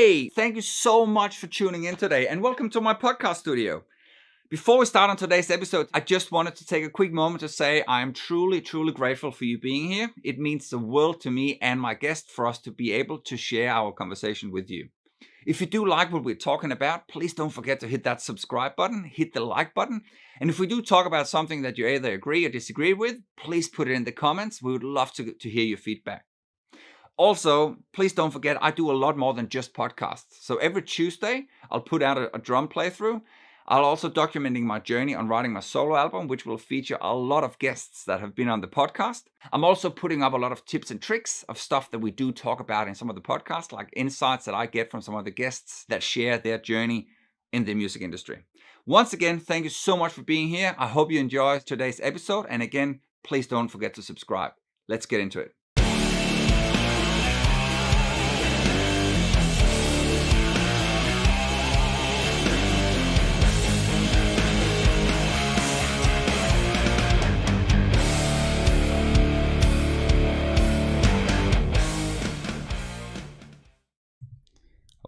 Hey, thank you so much for tuning in today and welcome to my podcast studio. Before we start on today's episode, I just wanted to take a quick moment to say I am truly grateful for you being here. It means the world to me and my guest for us to be able to share our conversation with you. If you do like what we're talking about, please don't forget to hit that subscribe button, hit the like button. And if we do talk about something that you either agree or disagree with, please put it in the comments. We would love to hear your feedback. Also, please don't forget, I do a lot more than just podcasts. So every Tuesday, I'll put out a drum playthrough. I'll also documenting my journey on writing my solo album, which will feature a lot of guests that have been on the podcast. I'm also putting up a lot of tips and tricks of stuff that we do talk about in some of the podcasts, like insights that I get from some of the guests that share their journey in the music industry. Once again, thank you so much for being here. I hope you enjoy today's episode. And again, please don't forget to subscribe. Let's get into it.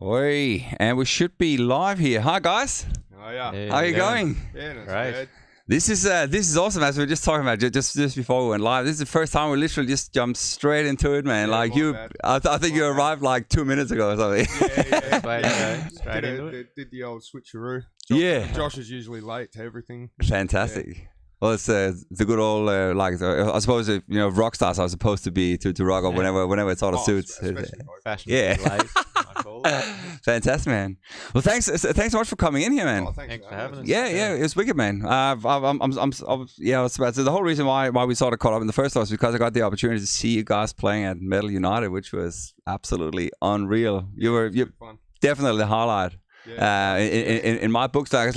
Oi, and we should be live here. Hi guys. Oh yeah. How are you going? Yeah, that's Right. good. This is awesome. As we were just talking about just before we went live. This is the first time we literally just jumped straight into it, man. Yeah, like my you, bad. I think you arrived like 2 minutes ago or something. Yeah. Way to go. Straight into it. Did the old switcheroo. Yeah. Josh is usually late to everything. Fantastic. Well, it's the good old I suppose rock stars are supposed to be to rock up whenever it sort of suits. Especially Fashion. Yeah. Late, I call it. Fantastic, man. Well, thanks so much for coming in here, man. Oh, Thanks for having us. Yeah, it was wicked, man. I was about to say the whole reason why we sort of caught up in the first place was because I got the opportunity to see you guys playing at Metal United, which was absolutely unreal. You're Fun. definitely the highlight Yeah. in my books, because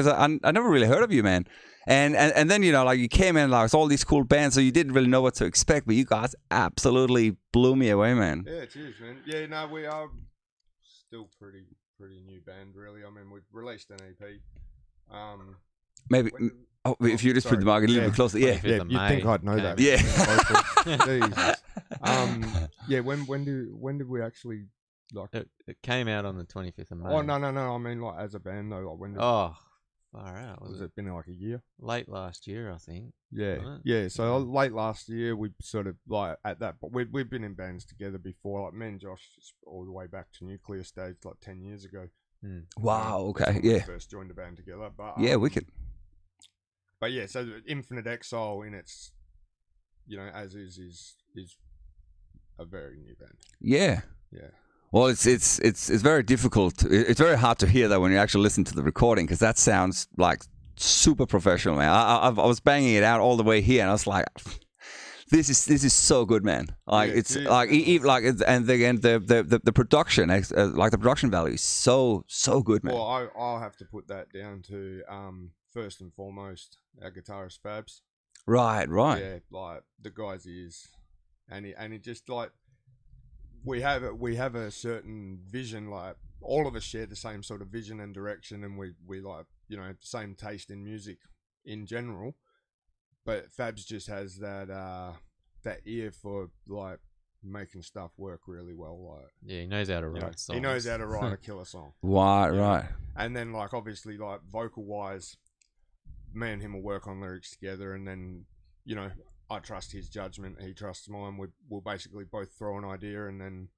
I never really heard of you, man. And then like you came in like it's all these cool bands, so you didn't really know what to expect, but you guys absolutely blew me away, man. Yeah, cheers, man. Yeah, no, we are still pretty new band, really. I mean, we've released an EP. Maybe if you just put the mic a little bit closer, yeah. Yeah, you'd think I'd know that. Yeah. Jesus. Yeah. When did we actually like? It came out on the 25th of May. Oh no! I mean, like as a band though. Like when did, Oh, far out. was it been like a year? Late last year, I think. Yeah, Right. yeah. So late last year, we sort of like at that. But we've been in bands together before. Like me and Josh, all the way back to Nuclear Stage, like 10 years ago. Wow. Okay. That's when we Yeah. first joined the band together. But Yeah. Wicked. But yeah, so Infinite Exile in its, as is a very new band. Yeah. Yeah. Well, it's very difficult. It's very hard to hear that when you actually listen to the recording, because that sounds like super professional, man. I was banging it out all the way here, and I was like, this is so good, man. Like Yeah, it's it is. like and again the production, like the production value is so good, man. Well, I'll have to put that down to first and foremost our guitarist Fabs. Right. Yeah, like the guy's ears, and he just like we have a certain vision. Like all of us share the same sort of vision and direction, and we like the same taste in music in general. But Fabs just has that ear for like making stuff work really well. Like Yeah, he knows how to write songs. he knows how to write a killer song. Right. And then like obviously like vocal wise, me and him will work on lyrics together, and then I trust his judgment, he trusts mine. We'll basically both throw an idea, and then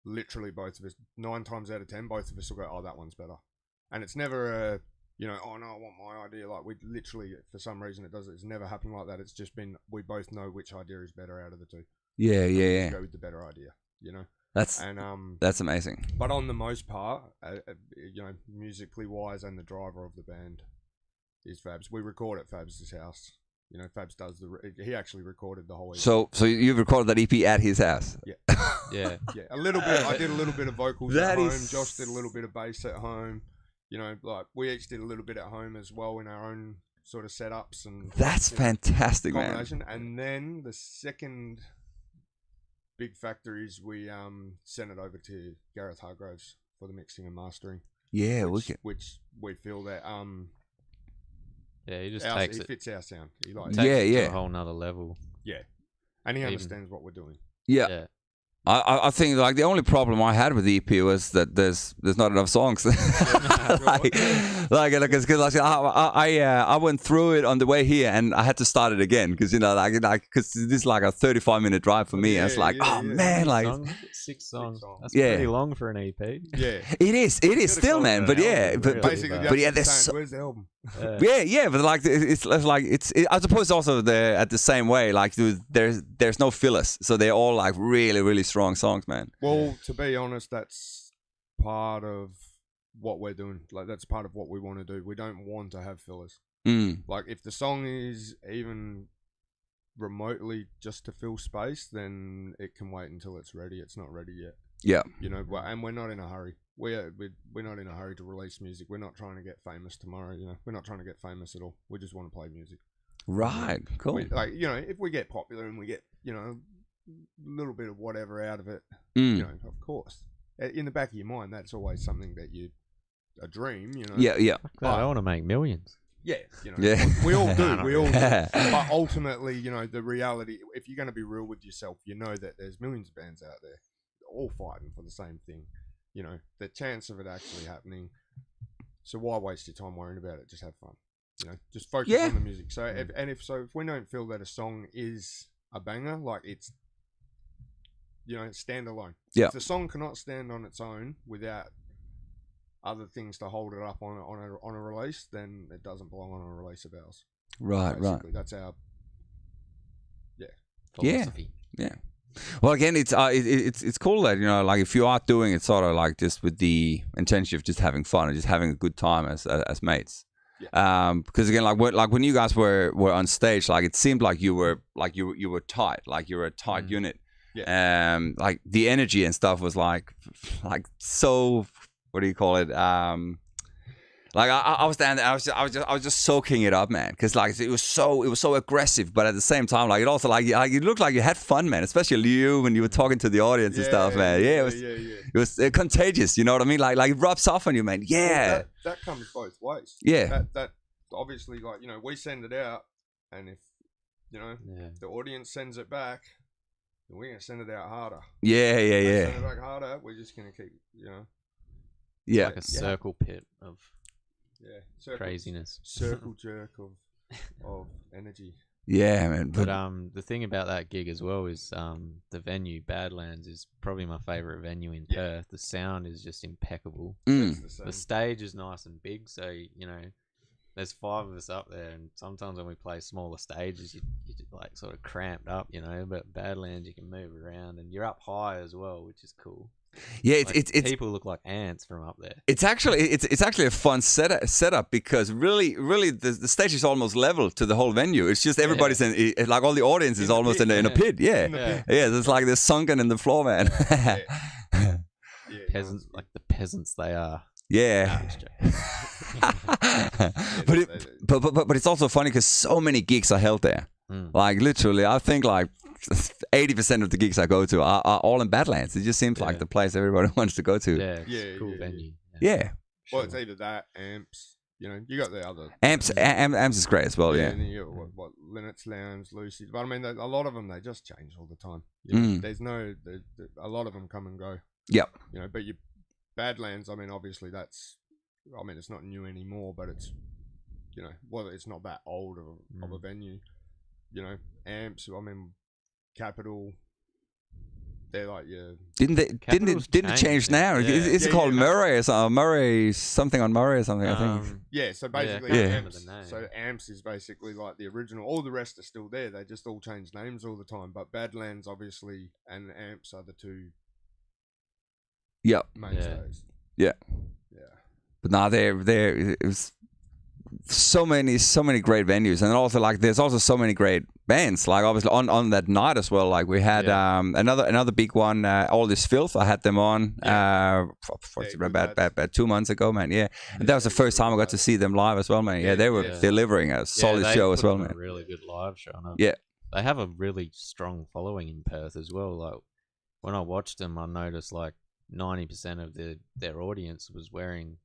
literally both of us 9 times out of 10 both of us will go, oh, that one's better. And it's never a oh no, I want my idea. Like we literally, for some reason it's never happened like that. It's just been we both know which idea is better out of the two. Yeah. Just go with the better idea, That's amazing. But on the most part, musically wise, and the driver of the band is Fabs. We record at Fabs' house. Fabs does he actually recorded the whole EP. So you've recorded that EP at his house? Yeah. Yeah. Yeah, a little bit. I did a little bit of vocals That at home. is- Josh did a little bit of bass at home. Like we each did a little bit at home as well in our own sort of setups and. That's fantastic, man. combination. And then the second big factor is we sent it over to Gareth Hargroves for the mixing and mastering. Yeah, which we feel that Yeah, he just it takes it. fits our sound. Takes Yeah, it yeah. to a whole nother level. And he Even- understands what we're doing. Yeah. Yeah. I think like the only problem I had with the EP was that there's not enough songs. I went through it on the way here and I had to start it again because because this is like a 35-minute drive for me. And it's like, man, like six songs. That's Yeah. pretty long for an EP. Yeah. it is still, man. But album, but really. Basically, But that's yeah, the there's same. so- Where's the album? yeah, but like it's I suppose also at the same way, like there's no fillers, so they're all like really, really strong songs, man. Well, to be honest, that's part of what we're doing. Like, that's part of what we want to do. We don't want to have fillers. Like, if the song is even remotely just to fill space, then it can wait until it's ready. It's not ready yet. Yeah. You know, and we're not in a hurry. We're not in a hurry to release music. We're not trying to get famous tomorrow. You know, we're not trying to get famous at all. We just want to play music. Right. Cool. Like, you know, if we get popular and we get, you know, a little bit of whatever out of it, Mm. you know, of course, in the back of your mind, that's always something that a dream, you know. Yeah. I want to make millions. Yeah, you know, Yeah. we all do, we all do. But ultimately, you know, the reality, if you're going to be real with yourself, you know that there's millions of bands out there all fighting for the same thing. You know, the chance of it actually happening. So why waste your time worrying about it? Just have fun. You know, just focus on the music. So if we don't feel that a song is a banger, like it's, you know, stand alone. Yeah. If the song cannot stand on its own without other things to hold it up on a release, then it doesn't belong on a release of ours. Right. Basically, that's our Philosophy. Yeah. Well, again, it's cool that, you know, like if you are doing it sort of like just with the intention of just having fun and just having a good time as mates. Yeah. Because again, like when you guys were on stage, like it seemed like you were tight, like you were a tight unit. Yeah. Like the energy and stuff was like so, what do you call it? Like I was down there, I was just soaking it up, man. Because like it was so aggressive, but at the same time, like it also like it looked like you had fun, man. Especially you when you were talking to the audience and stuff, man. Yeah, it was contagious. You know what I mean? Like it rubs off on you, man. Yeah, well, that comes both ways. Yeah. That obviously, like, you know, we send it out, and if, you know, the audience sends it back, then we're gonna send it out harder. Yeah. Send it back harder. We're just gonna keep, you know. Yeah. Like a circle pit of craziness. Circle jerk of energy. Yeah, man. But the thing about that gig as well is the venue, Badlands, is probably my favourite venue in Perth. The sound is just impeccable. The stage is nice and big, so you know, there's 5 of us up there, and sometimes when we play smaller stages, you like sort of cramped up, you know. But Badlands, you can move around, and you're up high as well, which is cool. Yeah, Like, it's people look like ants from up there. It's actually a fun setup because really the stage is almost level to the whole venue. It's just everybody's in, like all the audience is almost in a pit. Yeah. It's like they're sunken in the floor, man. Peasants, like the peasants they are. Yeah. But it's also funny because so many gigs are held there. Like literally, I think like 80% of the gigs I go to are all in Badlands. It just seems like the place everybody wants to go to. Yeah, it's a cool venue. Yeah. Well, it's either that, Amps. You know, you got the other Amps is great as well. Yeah. And then you got what Linnets Lounge, Lucy's. But I mean, a lot of them they just change all the time. You know, there's a lot of them come and go. Yep. You know, but Badlands. I mean, obviously that's. I mean, it's not new anymore, but it's, you know, well, it's not that old of a venue. You know, Amps. I mean, Capital. They're like Didn't it change now? Yeah. Is it called Murray or something? Murray something on Murray or something? I think. Yeah. So basically, Amps. So Amps is basically like the original. All the rest are still there. They just all change names all the time. But Badlands, obviously, and Amps are the 2 mainstays. Yeah. But now it was so many great venues, and also like there's also so many great bands. Like obviously on that night as well. Like we had another big one, All This Filth. I had them on about 2 months ago, man. Yeah, and that was the first time I got to see them live as well, man. Yeah, they were delivering a solid show as well, man. A really good live show. Yeah, they have a really strong following in Perth as well. Like when I watched them, I noticed like 90% of their audience was wearing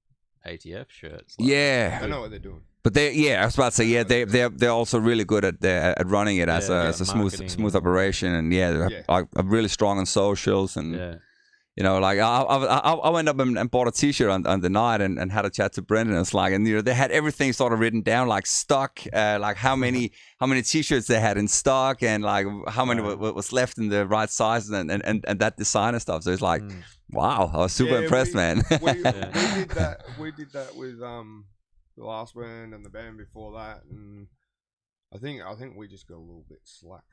ATF shirts. Like, yeah, they know what they're doing. But I was about to say, they're also really good at running it as a smooth operation, and they're like really strong on socials, and you know, like I went up and bought a T-shirt on the night and had a chat to Brendan. It's like, and you know, they had everything sort of written down, like stock, like how many T-shirts they had in stock, and like how many was left in the right sizes, and that design and stuff. So it's like, wow, I was super impressed, man. we did that. We did that with the last band and the band before that, and I think we just got a little bit slack.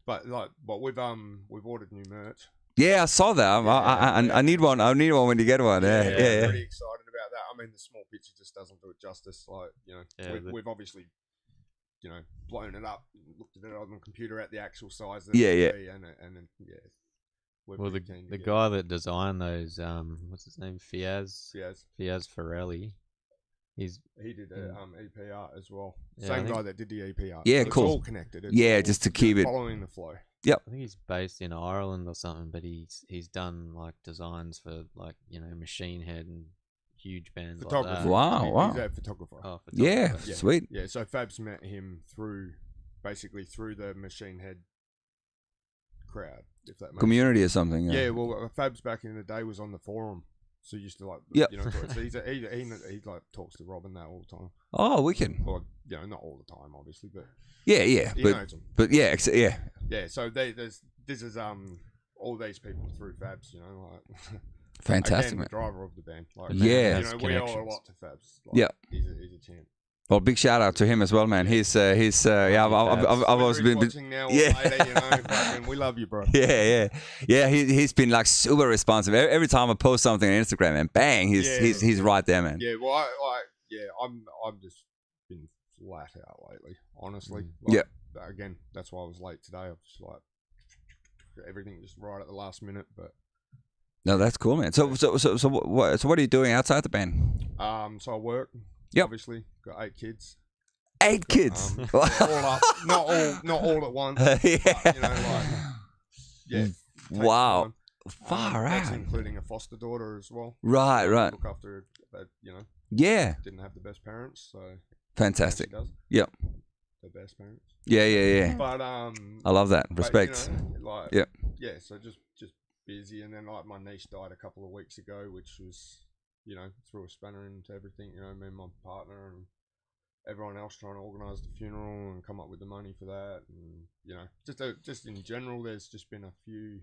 but we've ordered new merch. Yeah, I saw that. I need one. I need one when you get one. Yeah. Pretty excited about that. I mean, the small picture just doesn't do it justice. Like, you know, we've obviously, you know, blown it up, looked at it on the computer at the actual size. Of and well, the guy that designed those, what's his name? Fiaz Farelli. He did EP art as well. Same guy that did the EP art. Yeah, so cool. It's all connected. Just to keep it following the flow. Yep. I think he's based in Ireland or something, but he's done like designs for like, you know, Machine Head and huge bands like that. Wow. He's a photographer. Oh, photographer. Yeah, sweet. Yeah, so Fabs met him through the Machine Head crowd, if that makes community sense. or something. Yeah, well, Fabs back in the day was on the forum. So he used to like, you know, so he like talks to Rob and that all the time. Oh, wicked. Or, you know, not all the time, obviously, but he knows him. But yeah. So this is all these people through Fabs, you know, like fantastic, again, man. The driver of the band, like, yeah, you know, we owe a lot to Fabs. Like, yeah, he's a champ. Well, big shout out to him as well, man. I've always been watching now. Later, you know, fucking, we love you, bro. Yeah. He's been like super responsive. Every time I post something on Instagram, and bang, he's right there, man. Yeah, well, I'm just been flat out lately, honestly. Like, again, that's why I was late today. I was just like everything just right at the last minute, but. No, that's cool, man. So what are you doing outside the band? So I work. Yep. Obviously, got 8 kids. 8 kids. All up, not all at once. But, you know, like, wow. Far out. That's including a foster daughter as well. Right. Look after her, but, you know. Yeah. Didn't have the best parents, so. Fantastic. She does. Yep. The best parents. Yeah. But I love that. Respect. You know, like, yeah. So just busy, and then like my niece died a couple of weeks ago, which was, you know, threw a spanner into everything. You know, me and my partner and everyone else trying to organise the funeral and come up with the money for that, and you know, just in general, there's just been a few.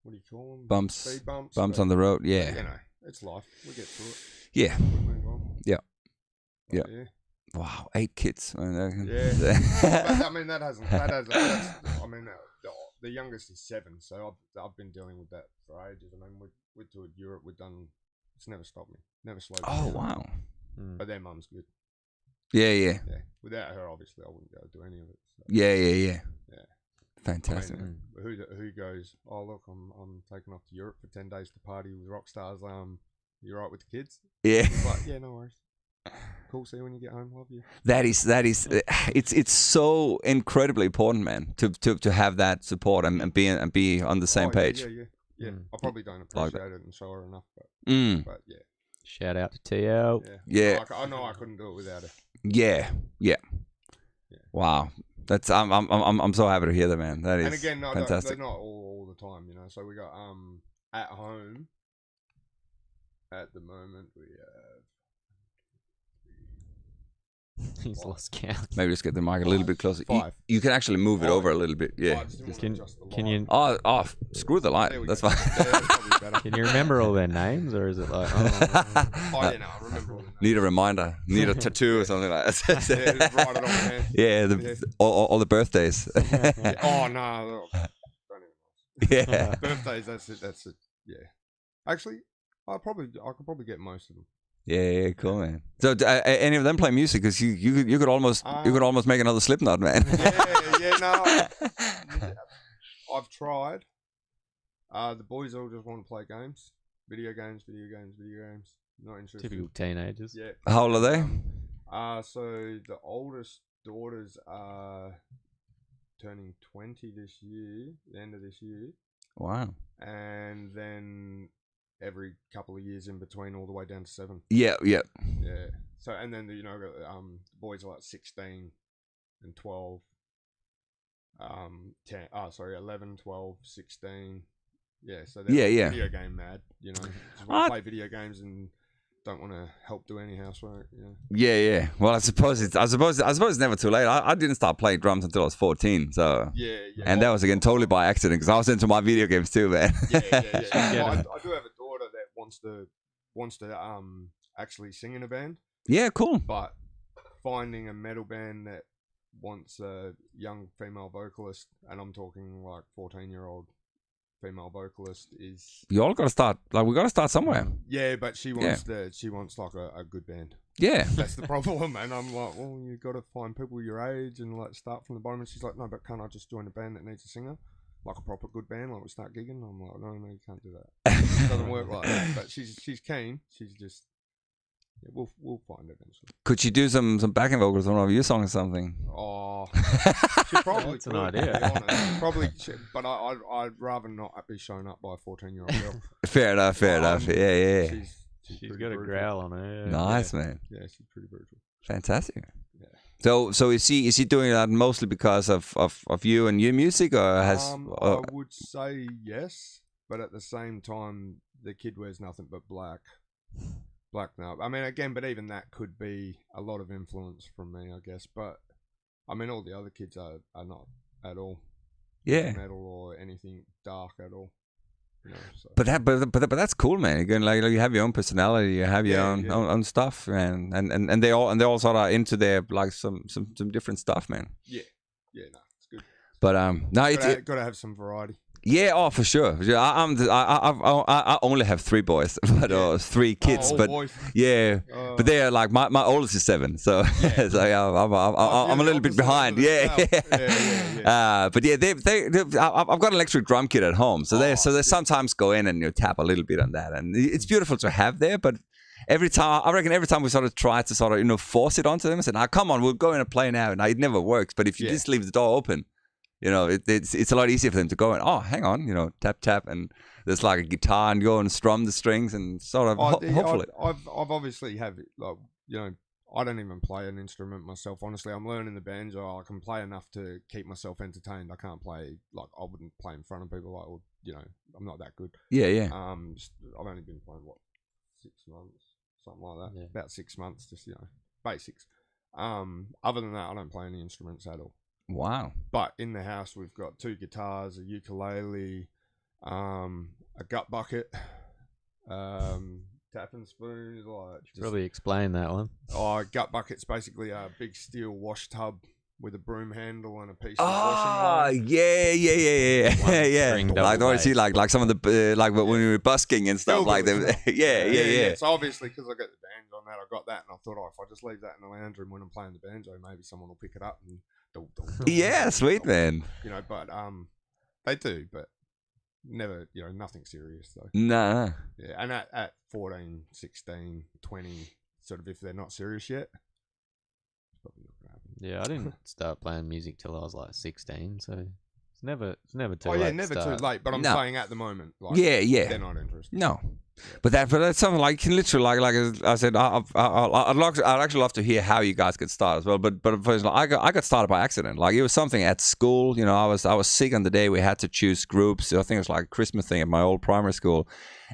What do you call them? Speed bumps. Bumps on the road. Yeah. You know, it's life. We get through it. Yeah. We move on. Yeah. Yeah. Wow, 8 kids. Yeah. But, I mean, that hasn't. I mean, the youngest is 7, so I've been dealing with that for ages. I mean, we toured Europe. We've done. It's never stopped me. Never slowed me down. Oh wow. But their mum's good. Yeah. Without her, obviously, I wouldn't be able to do any of it. So. Yeah. Yeah. Fantastic. I mean, who goes? Oh look, I'm taking off to Europe for 10 days to party with rock stars. You right with the kids? Yeah. He's like, yeah, no worries. Cool. See you when you get home. Love you. That is. It's so incredibly important, man, to have that support and be on the same page. Yeah. I probably don't appreciate it and show her enough, but yeah. Shout out to TL. Yeah. I know I couldn't do it without her. Yeah. Wow. That's I'm so happy to hear that, man. That is and again, no, fantastic. They're not all the time, you know. So we got at home at the moment we have. He's lost count. Maybe just get the mic a little bit closer. 5. You can actually move it over a little bit. Yeah. Can you? Oh, screw the light. That's fine. Can you remember all their names, or is it like? I remember all the names. Need a reminder. Need a tattoo or something like that. Just write it on my hand. Yeah. All the birthdays. Oh no. Don't even. Yeah. Birthdays. That's it. Yeah. Actually, I could probably get most of them. Yeah, cool, man. So, any of them play music? Because you could almost make another Slipknot, man. No. I've tried. The boys all just want to play games, video games. Not interested. Typical teenagers. Yeah. How old are they? So the oldest daughters are turning 20 this year, the end of this year. Wow. And then every couple of years in between, all the way down to 7. Yeah. So and then the boys are like 16 and 12. 11, 12, 16. Yeah, so they're video game mad, just want to play video games and don't want to help do any housework. Yeah. Well, I suppose it's never too late. I didn't start playing drums until I was 14. So and that was again totally by accident because I was into my video games too, man. Yeah. I do have a daughter that wants to actually sing in a band. Yeah, cool. But finding a metal band that wants a young female vocalist, and I'm talking like 14-year-old female vocalist, is you all got to start. Like we got to start somewhere. Yeah, but she wants like a good band. Yeah, that's the problem. And I'm like, well, you got to find people your age and like start from the bottom. And she's like, no, but can't I just join a band that needs a singer, like a proper good band, like we start gigging? I'm like, no, you can't do that. It doesn't work like that. But she's keen. She's just. Yeah, we'll find it eventually. Could you do some backing vocals on one of your songs or something? Oh, she probably that's an idea. Probably, but I'd rather not be shown up by a 14-year-old girl. Fair enough. Yeah. She's got a growl on her. Nice, man. Yeah, she's pretty brutal. Fantastic. Yeah. So is he doing that mostly because of you and your music, or has? I would say yes, but at the same time, the kid wears nothing but black. Now. I mean, again, but even that could be a lot of influence from me, I guess. But I mean, all the other kids are not at all metal or anything dark at all. So. But that's cool, man. Again, like you have your own personality, you have your own stuff, man, and they all sort of into their like some different stuff, man. Yeah, no, it's good. But got to have some variety. Yeah, oh, for sure. I only have 3 boys, but 3 kids. But boys. Yeah, but they're like my oldest is 7, so so I'm a little bit behind. Yeah. But yeah, I've got an electric drum kit at home, so they sometimes go in and tap a little bit on that, and it's beautiful to have there. But every time we sort of try to sort of force it onto them and say, "Now come on, we'll go in and play now," and it never works. But if you just leave the door open. It's a lot easier for them to go and hang on, tap, and there's like a guitar and go and strum the strings and sort of hopefully. I've obviously have I don't even play an instrument myself. Honestly, I'm learning the banjo. I can play enough to keep myself entertained. I can't play I wouldn't play in front of people. I'm not that good. Yeah. I've only been playing 6 months, something like that. Yeah. About 6 months, just basics. Other than that, I don't play any instruments at all. Wow. But in the house, we've got 2 guitars, a ukulele, a gut bucket, tapping spoons. Probably explain that one. Oh, gut bucket's basically a big steel wash tub with a broom handle and a piece of washing line. Yeah. Like I see, like some of the when we were busking and stuff like that. Yeah. It's obviously because I got the banjo on that. I got that, and I thought, if I just leave that in the lounge room when I'm playing the banjo, maybe someone will pick it up and. Yeah, sweet man. But they do, but never, nothing serious though. Nah. Yeah, and at 14, 16, 20, sort of if they're not serious yet, it's probably not gonna happen. Yeah, I didn't start playing music till I was like 16, so it's never too late. Oh yeah, never too late. But I'm saying at the moment, yeah, they're not interested. No. But that's something like you can literally like I said, I'd actually love to hear how you guys get started as well. But first, I got started by accident. Like it was something at school. I was sick on the day we had to choose groups. I think it was like a Christmas thing at my old primary school,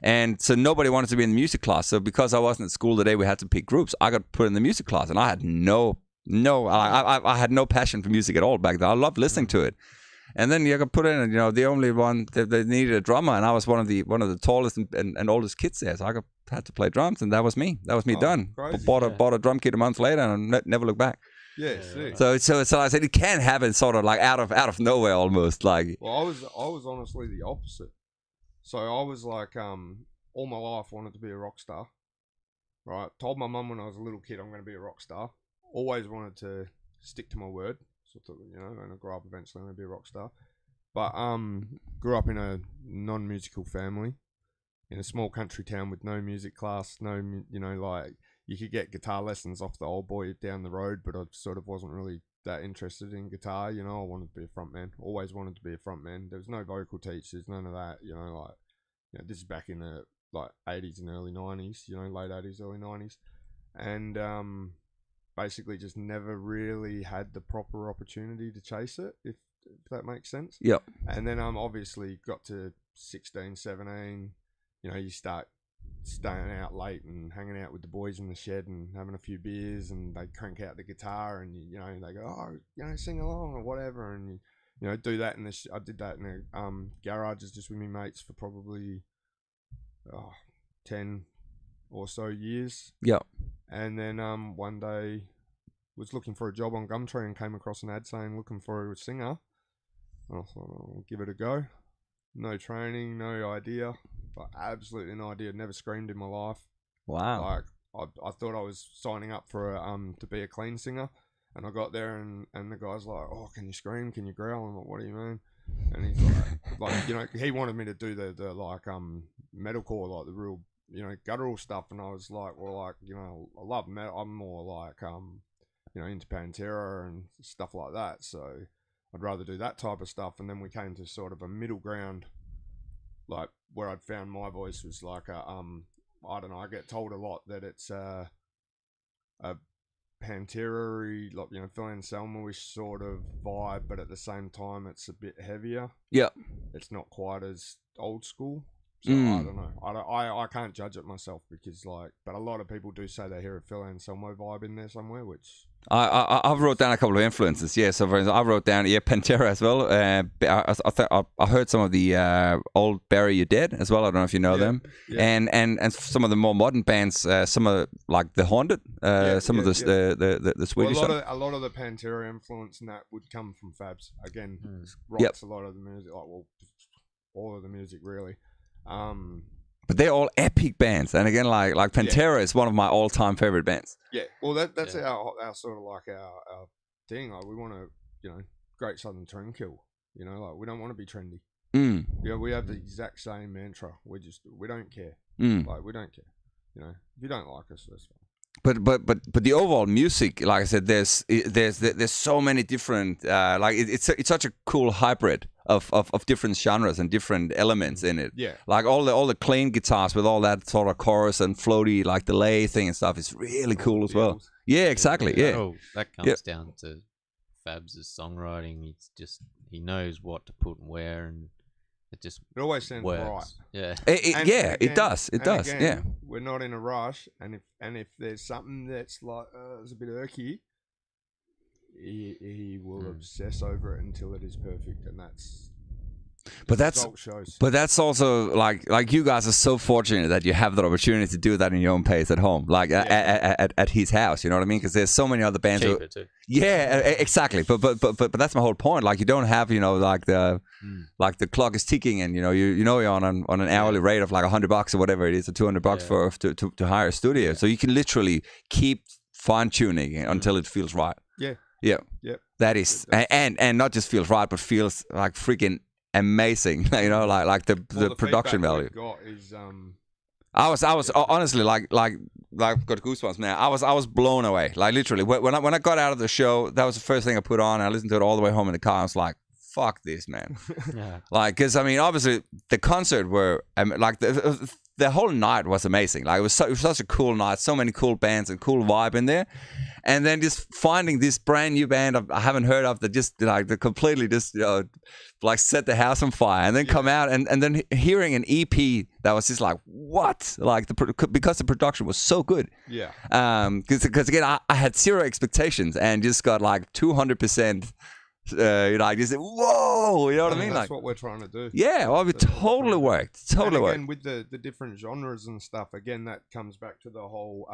and so nobody wanted to be in the music class. So because I wasn't at school the day we had to pick groups, I got put in the music class, and I had I had no passion for music at all back then. I loved listening to it. And then you got put in, the only one that they needed a drummer, and I was one of the tallest and oldest kids there, so I had to play drums, and that was me. That was me done. Crazy. Bought a drum kit a month later, and never looked back. Yeah, sick. So I said it can happen, sort of like out of nowhere almost. Like, well, I was honestly the opposite. So I was like, all my life wanted to be a rock star. Right, told my mum when I was a little kid I'm going to be a rock star. Always wanted to stick to my word. So when I grow up eventually I'm going to be a rock star. But grew up in a non-musical family in a small country town with no music class, you could get guitar lessons off the old boy down the road, but I sort of wasn't really that interested in guitar. I wanted to be a front man. Always wanted to be a front man. There was no vocal teachers, none of that. This is back in the like 80s and early 90s, you know, late 80s, early 90s. And basically just never really had the proper opportunity to chase it, if that makes sense. Yep. And then obviously got to 16, 17, you know, you start staying out late and hanging out with the boys in the shed and having a few beers, and they crank out the guitar and, you know, they go, oh, you know, sing along or whatever. And, you know, do that. I did that in the garages just with me mates for probably 10 or so years. Yep. And then one day was looking for a job on Gumtree and came across an ad saying looking for a singer. And I thought, I'll give it a go. No training, no idea. But absolutely no idea. Never screamed in my life. Wow. Like I thought I was signing up for to be a clean singer, and I got there and the guy's like, oh, can you scream? Can you growl? I'm like, what do you mean? And he's like, you know, he wanted me to do the like metalcore, like the real, you know, guttural stuff, and I was like, well, like, you know, I love metal. I'm more like you know, into Pantera and stuff like that. So I'd rather do that type of stuff. And then we came to sort of a middle ground, like where I'd found my voice was like a I don't know, I get told a lot that it's a Pantera-y, like, you know, Phil Anselmo-ish sort of vibe, but at the same time it's a bit heavier. Yeah. It's not quite as old school. So I don't know. I can't judge it myself because, like, but a lot of people do say they hear a Phil Anselmo vibe in there somewhere, which I've wrote down a couple of influences. Yeah, so for instance, I wrote down Pantera as well. I heard some of the old Bury You Dead as well. I don't know if you know them. Yeah. And some of the more modern bands, some of like the Haunted, some of the Swedish. Well, a lot of the Pantera influence and that would come from Fabs. Again, writes a lot of the music, like, well, all of the music really. But they're all epic bands, and again, like Pantera is one of my all-time favorite bands. Yeah, well, that's our sort of like our thing. Like, we want to, you know, Great Southern Trendkill. You know, like, we don't want to be trendy. Yeah, we have the exact same mantra. We don't care. Like, we don't care. You know, if you don't like us, that's fine. But the overall music, like I said, there's so many different like it's such a cool hybrid of different genres and different elements in it. Yeah. Like all the clean guitars with all that sort of chorus and floaty like delay thing and stuff is really cool as well. Yeah, exactly. Yeah. Oh, that comes down to Fabs' songwriting. He knows what to put and where, and it always sounds works. right. Yeah. It does. Again, yeah. We're not in a rush, and if there's something that's like it's a bit irky, he will obsess over it until it is perfect, and that's. But that's also like you guys are so fortunate that you have that opportunity to do that in your own pace at home, like at his house. You know what I mean? Because there's so many other bands. Cheaper too. Yeah, exactly. But that's my whole point. Like, you don't have, you know, like the clock is ticking, and you know you're on an hourly rate of like $100 or whatever it is, or $200 to hire a studio. So you can literally keep fine tuning until it feels right. Yeah. That is, and not just feels right, but feels like freaking amazing. You know, like the production value. Got is, I was honestly like got goosebumps now. I was blown away. Like, literally, when I got out of the show, that was the first thing I put on. I listened to it all the way home in the car. I was like, fuck this, man. Yeah. Like, because I mean, obviously the concert were like the whole night was amazing. Like, it was such a cool night. So many cool bands and cool vibe in there. And then just finding this brand new band I haven't heard of that just like they completely just, you know, like set the house on fire, and then come out and then hearing an EP that was just like, what? Like, because the production was so good. Yeah. Because again, I had zero expectations and just got like 200%. You know, I just said, whoa, you know what I mean? That's like, what we're trying to do. Yeah, well, it totally worked. Totally worked. And with the different genres and stuff, again, that comes back to the whole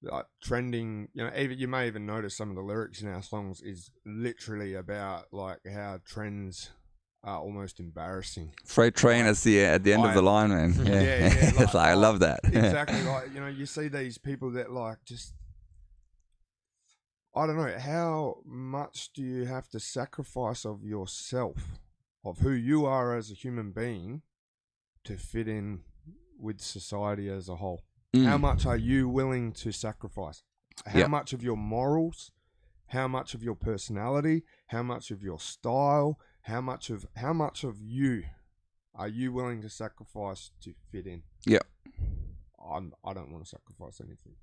like trending. You know, even you may even notice some of the lyrics in our songs is literally about like how trends are almost embarrassing. Freight train at the end of the line, man. Yeah, like, I love that. Exactly. Like, you know, you see these people that like just. I don't know, how much do you have to sacrifice of yourself, of who you are as a human being, to fit in with society as a whole? How much are you willing to sacrifice? How much of your morals, how much of your personality, how much of your style, how much of you Are you willing to sacrifice to fit in? Yeah. I don't want to sacrifice anything.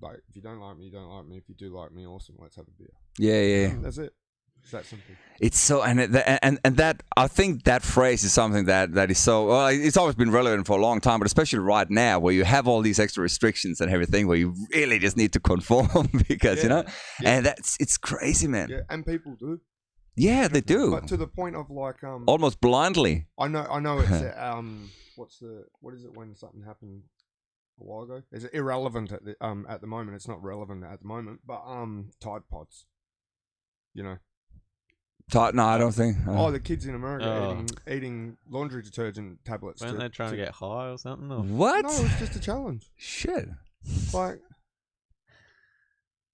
Like, if you don't like me, you don't like me. If you do like me, awesome. Let's have a beer. Yeah. That's it. It's that simple. It's so, and that, I think that phrase is something that is so, well, it's always been relevant for a long time, but especially right now where you have all these extra restrictions and everything where you really just need to conform because, and it's crazy, man. Yeah, and people do. Yeah, they do. But to the point of like, almost blindly. I know it's, what is it when something happened a while ago? Is it irrelevant at the moment? It's not relevant at the moment, but, Tide Pods, No, I don't think. The kids in America eating laundry detergent tablets. Weren't they trying to get high or something? Or? What? No, it's just a challenge. Shit. Like,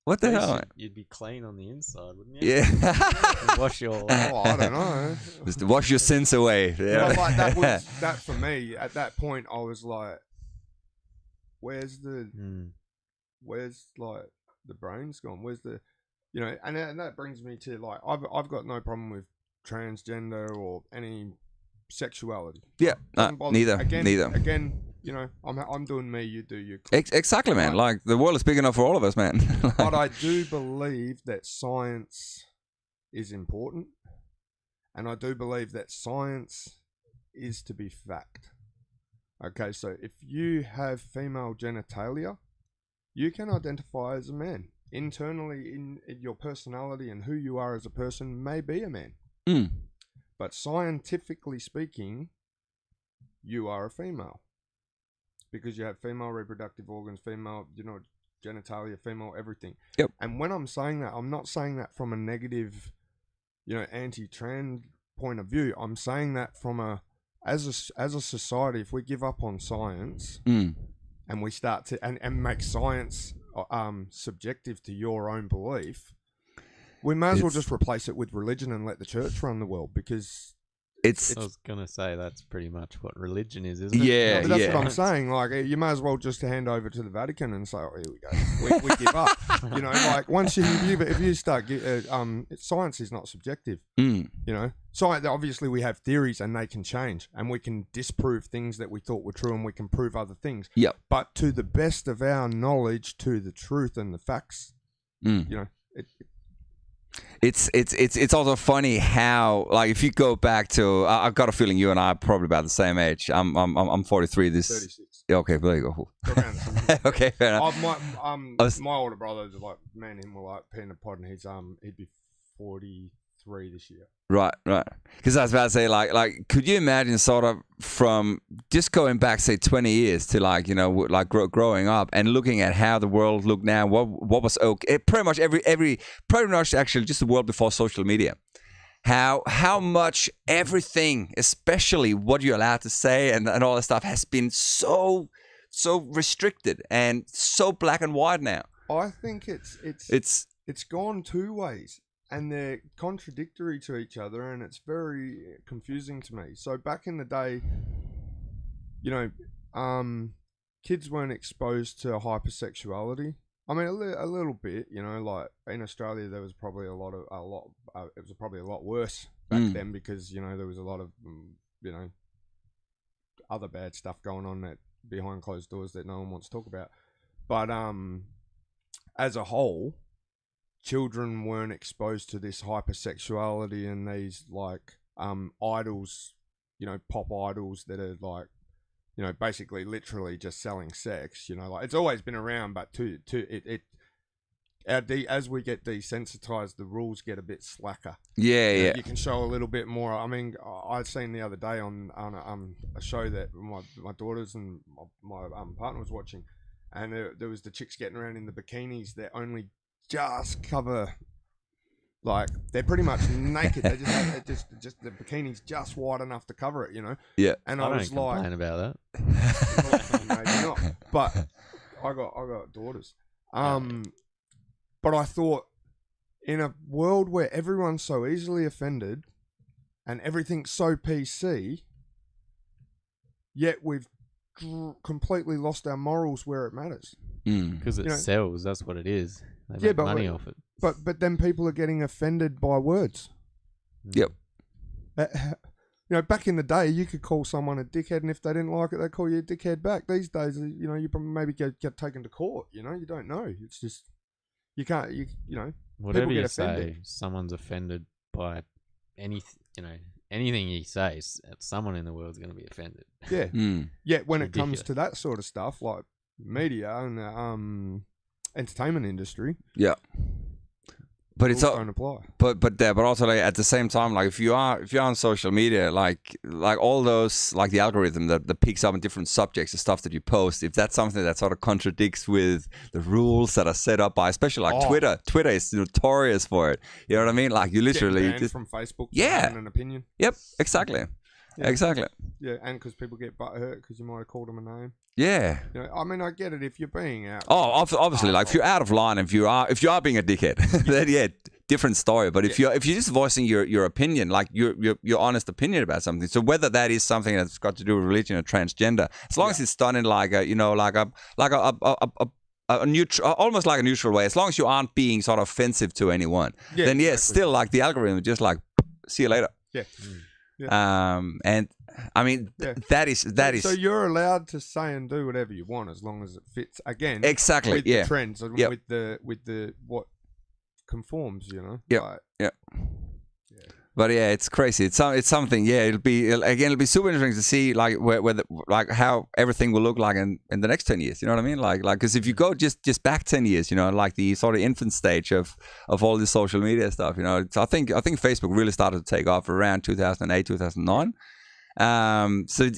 what the hell? You'd be clean on the inside, wouldn't you? Yeah. Wash your. I don't know. Just wash your sins away. Yeah. Like that for me. At that point, I was like, "Where's the brains gone? Where's the?" And that brings me to like I've got no problem with transgender or any sexuality. Yeah, neither. Again, I'm doing me, you do you. Exactly, man. Like the world is big enough for all of us, man. But I do believe that science is important, and I do believe that science is to be fact. Okay, so if you have female genitalia, you can identify as a man. Internally, in your personality and who you are as a person may be a man. But scientifically speaking, you are a female. Because you have female reproductive organs, female, genitalia, female everything. Yep. And when I'm saying that, I'm not saying that from a negative, anti-trans point of view. I'm saying that from as a society, if we give up on science and we start to and make science subjective to your own belief, we may as well just replace it with religion and let the church run the world, because I was gonna say that's pretty much what religion is, isn't it? Yeah, but that's what I'm saying. Like, you may as well just hand over to the Vatican and say, "Oh, here we go, we give up." Like once if you start, science is not subjective. Science, obviously we have theories and they can change, and we can disprove things that we thought were true, and we can prove other things. Yep. But to the best of our knowledge, to the truth and the facts, It's also funny how, like, if you go back to, I've got a feeling you and I are probably about the same age. I'm 43. 36. Okay, there you go. Okay, fair enough. My older brother, like, man, him were like peanut pod, and he'd be 43 this year. Right. Because I was about to say, like, could you imagine sort of from just going back, say, 20 years to growing up and looking at how the world looked now? What was okay? Pretty much actually just the world before social media. How much everything, especially what you're allowed to say and all that stuff, has been so restricted and so black and white now. I think it's gone two ways. And they're contradictory to each other, and it's very confusing to me. So back in the day, kids weren't exposed to hypersexuality. I mean, a little bit, like in Australia, there was probably it was probably a lot worse back then, because, there was a lot of, other bad stuff going on behind closed doors that no one wants to talk about. But as a whole, children weren't exposed to this hypersexuality and these idols, pop idols that are basically literally just selling sex. It's always been around, but as we get desensitized, the rules get a bit slacker. Yeah. You can show a little bit more. I mean, I'd seen the other day on a show that my daughters and my partner was watching, and there was the chicks getting around in the bikinis that only just cover, they're pretty much naked. They just the bikini's just wide enough to cover it, Yeah. And I was don't like, complain about that. maybe not, but I got daughters. But I thought, in a world where everyone's so easily offended and everything's so PC, yet we've completely lost our morals where it matters. Because it sells, that's what it is. They make money off it. But then people are getting offended by words. Yep. You know, back in the day, you could call someone a dickhead, and if they didn't like it, they'd call you a dickhead back. These days, you know, you probably maybe get taken to court. You know, you don't know. It's just you can't. You know, whatever people get you offended. say, someone's offended by anything you say. Someone in the world's going to be offended. Yeah, yeah. When it comes Ridiculous. to that sort of stuff, like media and the entertainment industry, Yeah. But it's don't apply. but also like at the same time, like if you're on social media, like all those, like the algorithm that picks up on different subjects, the stuff that you post, if that's something that sort of contradicts with the rules that are set up by, especially like Twitter is notorious for it. You know what I mean? Like you literally banned from Facebook. Yeah. For having an opinion. Yep, exactly. Yeah. Exactly. Yeah, and because people get butthurt because you might have called them a name. Yeah. You know, I mean, I get it if you're being out. Oh, obviously, like if you're out of line, if you are being a dickhead, then yeah, different story. But if you're just voicing your opinion, like your honest opinion about something, so whether that is something that's got to do with religion or transgender, as long as it's done in like a neutral, almost like a neutral way, as long as you aren't being sort of offensive to anyone, then yeah, still like the algorithm is just like, see you later. Yeah. Yeah. And I mean that is so you're allowed to say and do whatever you want as long as it fits again exactly with the trends and Yep. with the what conforms, you know. Yeah. But yeah, it's crazy. It's something. Yeah, it'll be super interesting to see like whether like how everything will look like in the next 10 years. You know what I mean? Like because if you go just back 10 years, you know, like the sort of infant stage of all this social media stuff. You know, so I think Facebook really started to take off around 2008, 2009. So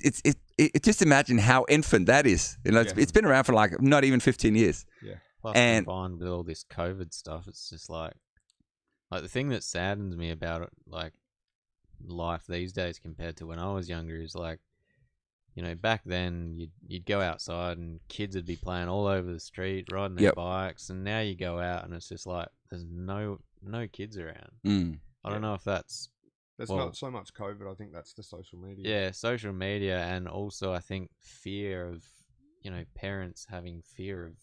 it just imagine how infant that is. You know, it's been around for like not even 15 years. Yeah. Plus, combined with all this COVID stuff, it's just like the thing that saddens me about it, like life these days compared to when I was younger, is like, you know, back then you'd go outside and kids would be playing all over the street, riding their bikes, and now you go out and it's just like there's no kids around. I don't know if that's not so much COVID. I think that's the social media. Yeah, social media, and also I think fear of, you know, parents having fear of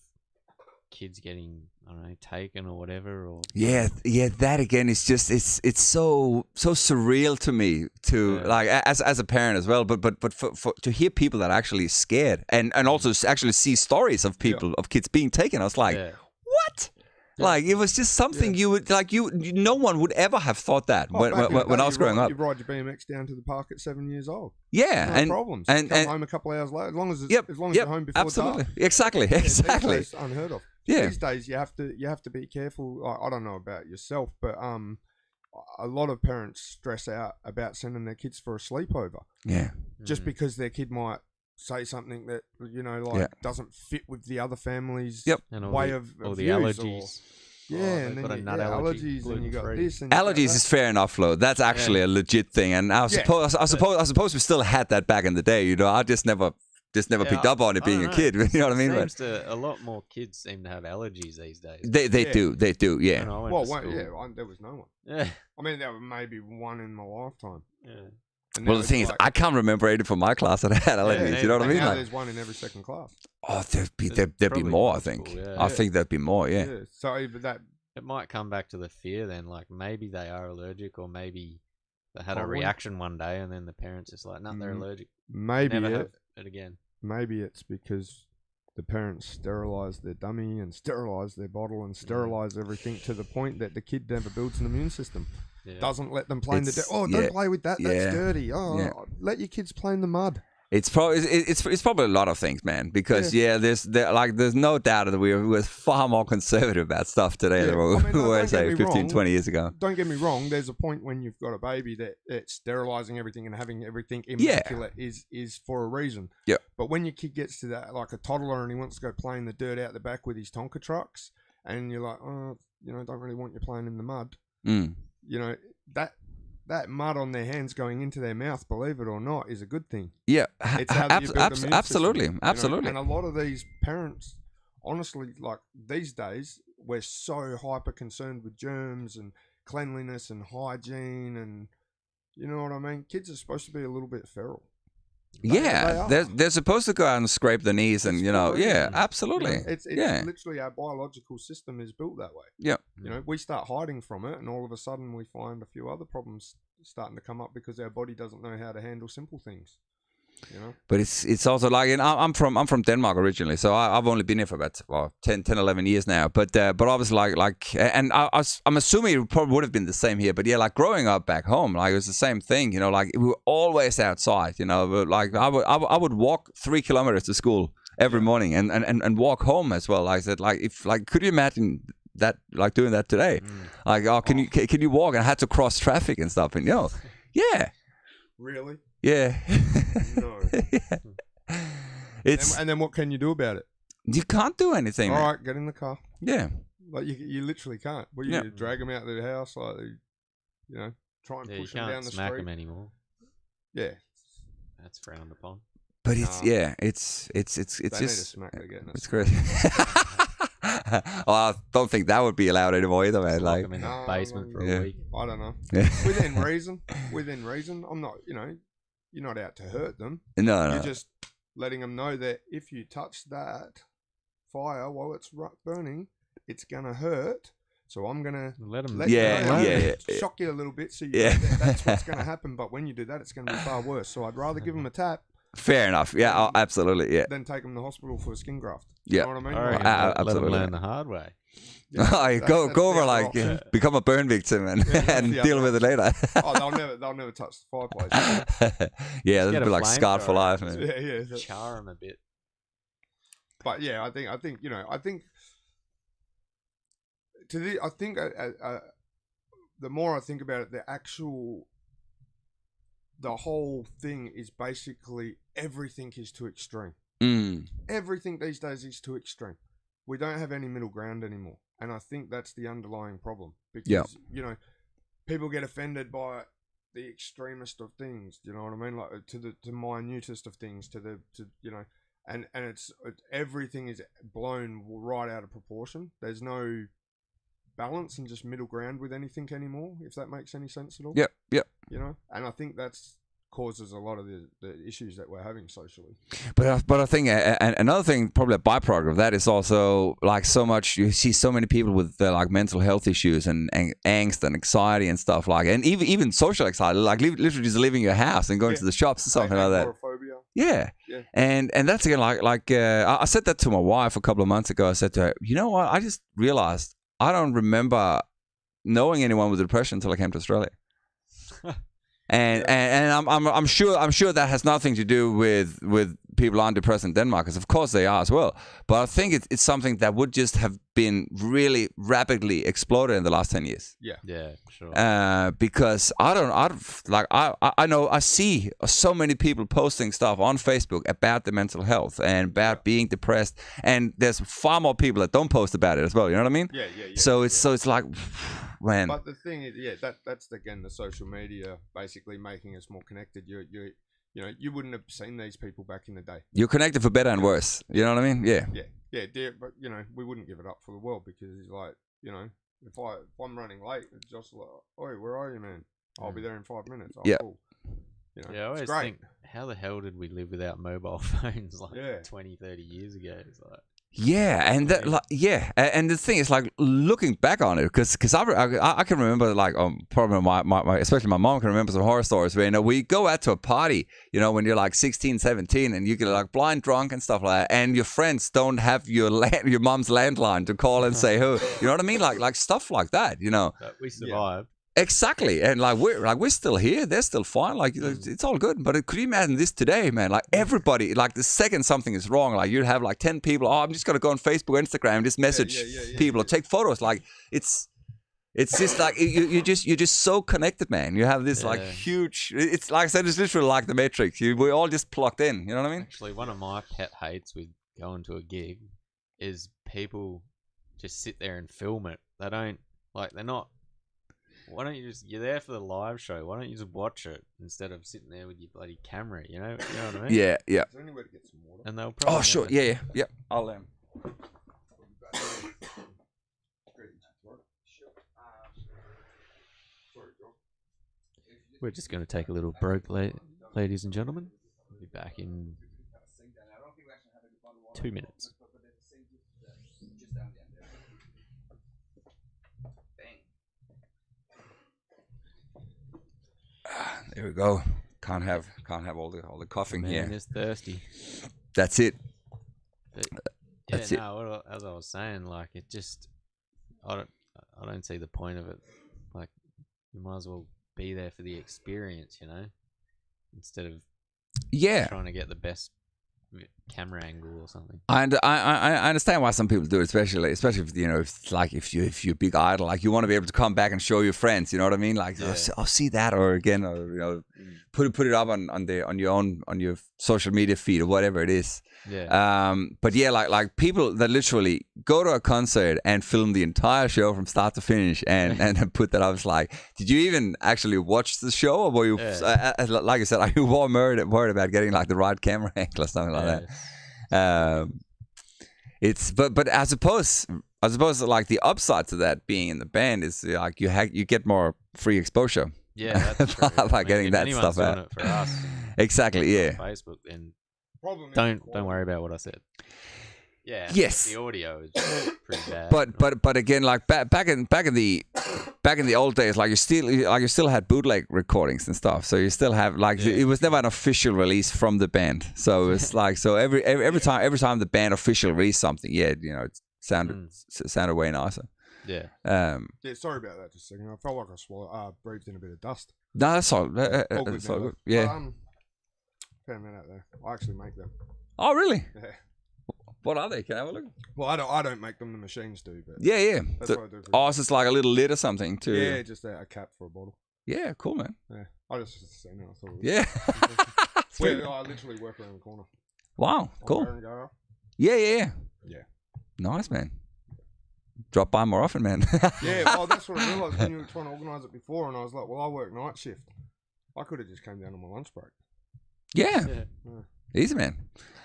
kids getting, I don't know, taken or whatever, or that again is just it's so surreal to me like as a parent as well, but for to hear people that are actually scared and also actually see stories of people of kids being taken, I was like, what? Like it was just something you would like no one would ever have thought that when I was growing up. You ride your BMX down to the park at 7 years old. Yeah, no problems. And come home a couple of hours later, as long as you're home before absolutely. dark. Exactly. These days, unheard of. Yeah. These days you have to be careful. I don't know about yourself, but a lot of parents stress out about sending their kids for a sleepover. Yeah. Just because their kid might say something that, you know, like doesn't fit with the other family's way of all the views allergies. and then allergies, and you got this. And allergies is fair enough, though. That's actually a legit thing, and I suppose we still had that back in the day. You know, I just never picked up on it being a kid. You know what I mean? A lot more kids seem to have allergies these days. They do. Yeah. There was no one. Yeah. I mean, there was maybe one in my lifetime. Yeah. Well, the thing is, I can't remember any from my class that had allergies. You know what I mean? Now there's one in every second class. Oh, there'd be more. I think. I think there'd be more. Yeah. So, but that it might come back to the fear then. Like maybe they are allergic, or maybe they had a reaction one day, and then the parents just like, no, they're allergic. Maybe never have it again. Maybe it's because the parents sterilise their dummy and sterilise their bottle and sterilise everything to the point that the kid never builds an immune system. Yeah. Doesn't let them play in the dirt. Oh, don't play with that. That's dirty. Oh, let your kids play in the mud. It's probably a lot of things, man. Because there's no doubt that we're far more conservative about stuff today than we were, say, 15, 20 years ago. Don't get me wrong. There's a point when you've got a baby that it's sterilizing everything and having everything immaculate is for a reason. Yeah. But when your kid gets to that, like a toddler, and he wants to go play in the dirt out the back with his Tonka trucks, and you're like, oh, you know, don't really want you playing in the mud. You know, that mud on their hands going into their mouth, believe it or not, is a good thing. Yeah, it's how you build immune absolutely, system, absolutely. And a lot of these parents, honestly, like these days, we're so hyper concerned with germs and cleanliness and hygiene, and you know what I mean. Kids are supposed to be a little bit feral. Yeah, they're supposed to go out and scrape the knees and, absolutely. It's literally our biological system is built that way. Yeah. We start hiding from it and all of a sudden we find a few other problems starting to come up because our body doesn't know how to handle simple things. But it's also like, and I'm from Denmark originally, so I've only been here for about 10, 11 years now. But obviously and I'm assuming it probably would have been the same here. But yeah, like growing up back home, like it was the same thing. Like we were always outside. But like I would walk 3 kilometers to school every morning and walk home as well. Like I said, could you imagine that, like doing that today? Like, can you walk? And I had to cross traffic and stuff. And yeah. Really? Yeah. No. Yeah. And then what can you do about it? You can't do anything. All right, get in the car. Yeah. Like you literally can't. Well, you drag them out of the house, like try and push them down the street. Smack them anymore. Yeah. That's frowned upon. But it's they just need a smack, they're getting it's crazy. I don't think that would be allowed anymore either, man. Like, them in the basement for a week. I don't know. Yeah. Within reason. I'm not. You're not out to hurt them. No. You're just letting them know that if you touch that fire while it's burning, it's gonna hurt. So I'm gonna let them. Shock you a little bit, so that's what's gonna happen. But when you do that, it's gonna be far worse. So I'd rather give them a tap. Fair enough. Yeah, absolutely. Yeah. Then take them to the hospital for a skin graft. Yeah. You know what I mean? Absolutely. Absolutely. Let them learn the hard way. Yeah, go over become a burn victim and deal with it later. They'll never touch the fireplace. Yeah, that'd be like scarred for life, man. Yeah. Char them a bit. But yeah, I think the more I think about it, the whole thing is basically everything is too extreme. Everything these days is too extreme. We don't have any middle ground anymore. And I think that's the underlying problem. Because, people get offended by the extremist of things, you know what I mean? Like to the minutest of things, and it's everything is blown right out of proportion. There's no balance and just middle ground with anything anymore, if that makes any sense at all. Yep. And I think that's causes a lot of the issues that we're having socially. But I think another thing, probably a byproduct of that, is also like so much. You see so many people with like mental health issues and angst and anxiety and stuff like, and even social anxiety, like literally just leaving your house and going to the shops or something like that. Agoraphobia. Yeah. And that's again like I said that to my wife a couple of months ago. I said to her, you know what? I just realized I don't remember knowing anyone with depression until I came to Australia. And I'm sure that has nothing to do with people aren't depressed in Denmark, because of course they are as well. But I think it's something that would just have been really rapidly exploded in the last 10 years. Yeah, sure. Because I know I see so many people posting stuff on Facebook about the mental health and about being depressed, and there's far more people that don't post about it as well. You know what I mean? Yeah. So it's like, man. But the thing is, that's again the social media basically making us more connected. You wouldn't have seen these people back in the day. You're connected for better and worse. You know what I mean? Yeah. But we wouldn't give it up for the world, because it's like, if I'm running late, it's just like, oi, where are you, man? I'll be there in 5 minutes. Cool. I always think, how the hell did we live without mobile phones 20, 30 years ago? It's like, and and the thing is, like, looking back on it, because I can remember, like, probably my especially my mom can remember some horror stories where we go out to a party, when you're like 16, 17, and you get like blind drunk and stuff like that, and your friends don't have your mom's landline to call and say who, you know what I mean, like stuff like that, But we survived. Exactly, and we're still here. They're still fine. Like, it's all good. But could you imagine this today, man? Like, everybody, like, the second something is wrong, like, you'd have like 10 people. I'm just gonna go on Facebook, Instagram, just message people or take photos. Like, it's just like you're just so connected, man. You have this like huge. It's like I said, it's literally like the Matrix. We're all just plugged in. You know what I mean? Actually, one of my pet hates with going to a gig is people just sit there and film it. They don't they're not. Why don't you you're there for the live show, why don't you just watch it instead of sitting there with your bloody camera, you know what I mean? Yeah. Is there anywhere to get some water? And they'll probably sure, yeah. I'll We're just going to take a little break, ladies and gentlemen. We'll Be back in 2 minutes. There we go. Can't have all the coughing here. Man is thirsty. That's it. But, That's it. As I was saying, like it just, I don't see the point of it. Like you might as well be there for the experience, you know, instead of trying to get the best camera angle or something. I understand why some people do it, especially if if you're a big idol, like you want to be able to come back and show your friends, you know what I mean? Like I'll see that, or put it up on your social media feed or whatever it is. Yeah. But yeah, like people that literally go to a concert and film the entire show from start to finish and put that up. It's like, did you even actually watch the show, or were you like you said, are you more worried about getting like the right camera angle or something like that? But I suppose like the upside to that being in the band is like you get more free exposure. Yeah, that's true. by getting that stuff out. It for us, exactly. Yeah. Facebook, then Problem don't worry about what I said. Yeah. Yes. The audio is pretty bad. But again, like back in the old days, like you still had bootleg recordings and stuff. So you still have it was never an official release from the band. So it's like every time the band officially released something, it sounded way nicer. Yeah. Sorry about that. Just a second. I felt like I breathed in a bit of dust. No, that's all. All That's good all now, good. Yeah. Found that out there. I actually make them. Oh, really? Yeah. What are they? Can I have a look? Well, I don't make them. The machines do. But Yeah. that's what I do. It's just like a little lid or something too. Yeah, just a cap for a bottle. Yeah, cool, man. Yeah, I just seen it. I thought. Yeah. I literally work around the corner. Wow, cool. Yeah. Nice, man. Drop by more often, man. Yeah, well, that's what I realised when you were trying to organise it before, and I was like, well, I work night shift. I could have just came down on my lunch break. Yeah. Easy, man.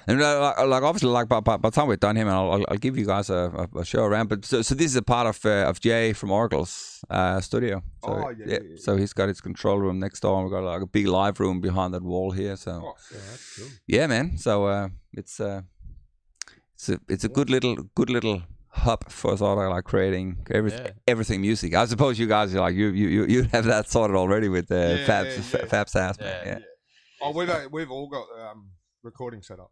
And like obviously, like by the time we're done here, man, I'll give you guys a show around. But so this is a part of Jay from Oracle's studio. So, So he's got his control room next door, and we've got like a big live room behind that wall here. So that's cool. Yeah, man. So it's a good little hub for sort of like creating everything music. I suppose you guys are like you have that sorted already with Fab's house, man. Yeah. Oh, we've all got recording set up.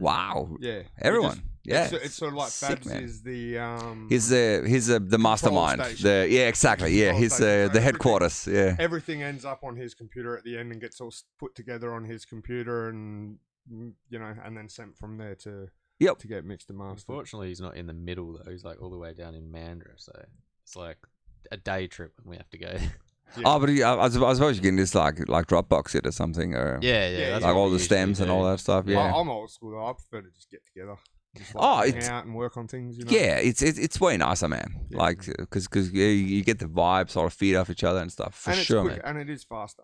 Wow. Yeah. Everyone. It's sort of like Fabs is the he's the mastermind. Station. Exactly. Yeah. He's the headquarters. Yeah. Everything ends up on his computer at the end and gets all put together on his computer, and and then sent from there to get mixed and mastered. Unfortunately, he's not in the middle though. He's like all the way down in Mandurah, so it's like a day trip when we have to go. Yeah. Oh, but I suppose you can just like Dropbox it or something, or that's like all the stems and all that stuff. Yeah, I'm old school though. I prefer to just get together. Just hang out and work on things. Yeah, it's way nicer, man. Yeah. Like because you get the vibe sort of feed off each other and stuff for sure, man. And it is faster.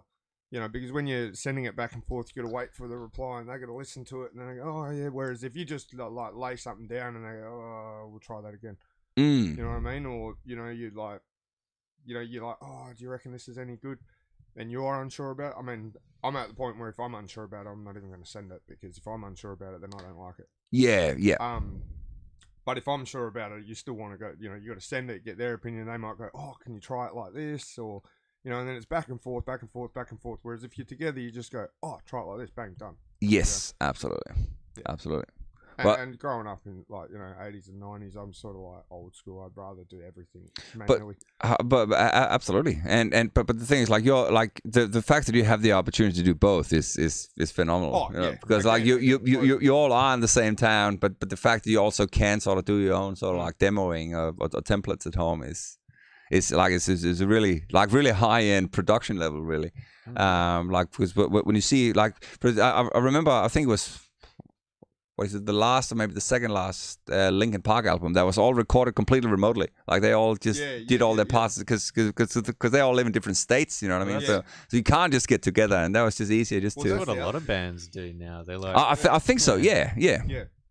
Because when you're sending it back and forth, you got to wait for the reply, and they got to listen to it, and then they go, "Oh yeah." Whereas if you just like lay something down, and they go, "Oh, we'll try that again." You know what I mean? Or you're like, "Oh, do you reckon this is any good?" And you are unsure about it. I mean, I'm at the point where if I'm unsure about it, I'm not even going to send it, because if I'm unsure about it, then I don't like it. Yeah. But if I'm sure about it, you still want to go. You got to send it, get their opinion. They might go, "Oh, can you try it like this?" Or and then it's back and forth. Whereas if you're together, you just go, "Oh, try it like this, bang, done." Yes, absolutely. And growing up in 80s and 90s, I'm sort of like old school. I'd rather do everything manually. But absolutely, but the thing is, like you're like the fact that you have the opportunity to do both is phenomenal. Because like you all are in the same town, but the fact that you also can sort of do your own sort of like demoing or templates at home is a really high end production level, really. Because when you see I remember, I think it was, what is it, the last or maybe the second last Linkin Park album that was all recorded completely remotely. Like they all just did all their parts because they all live in different states. You know what I mean? So you can't just get together, and that was just easier just to. That's what a lot of bands do now. They're like, I think so. Yeah.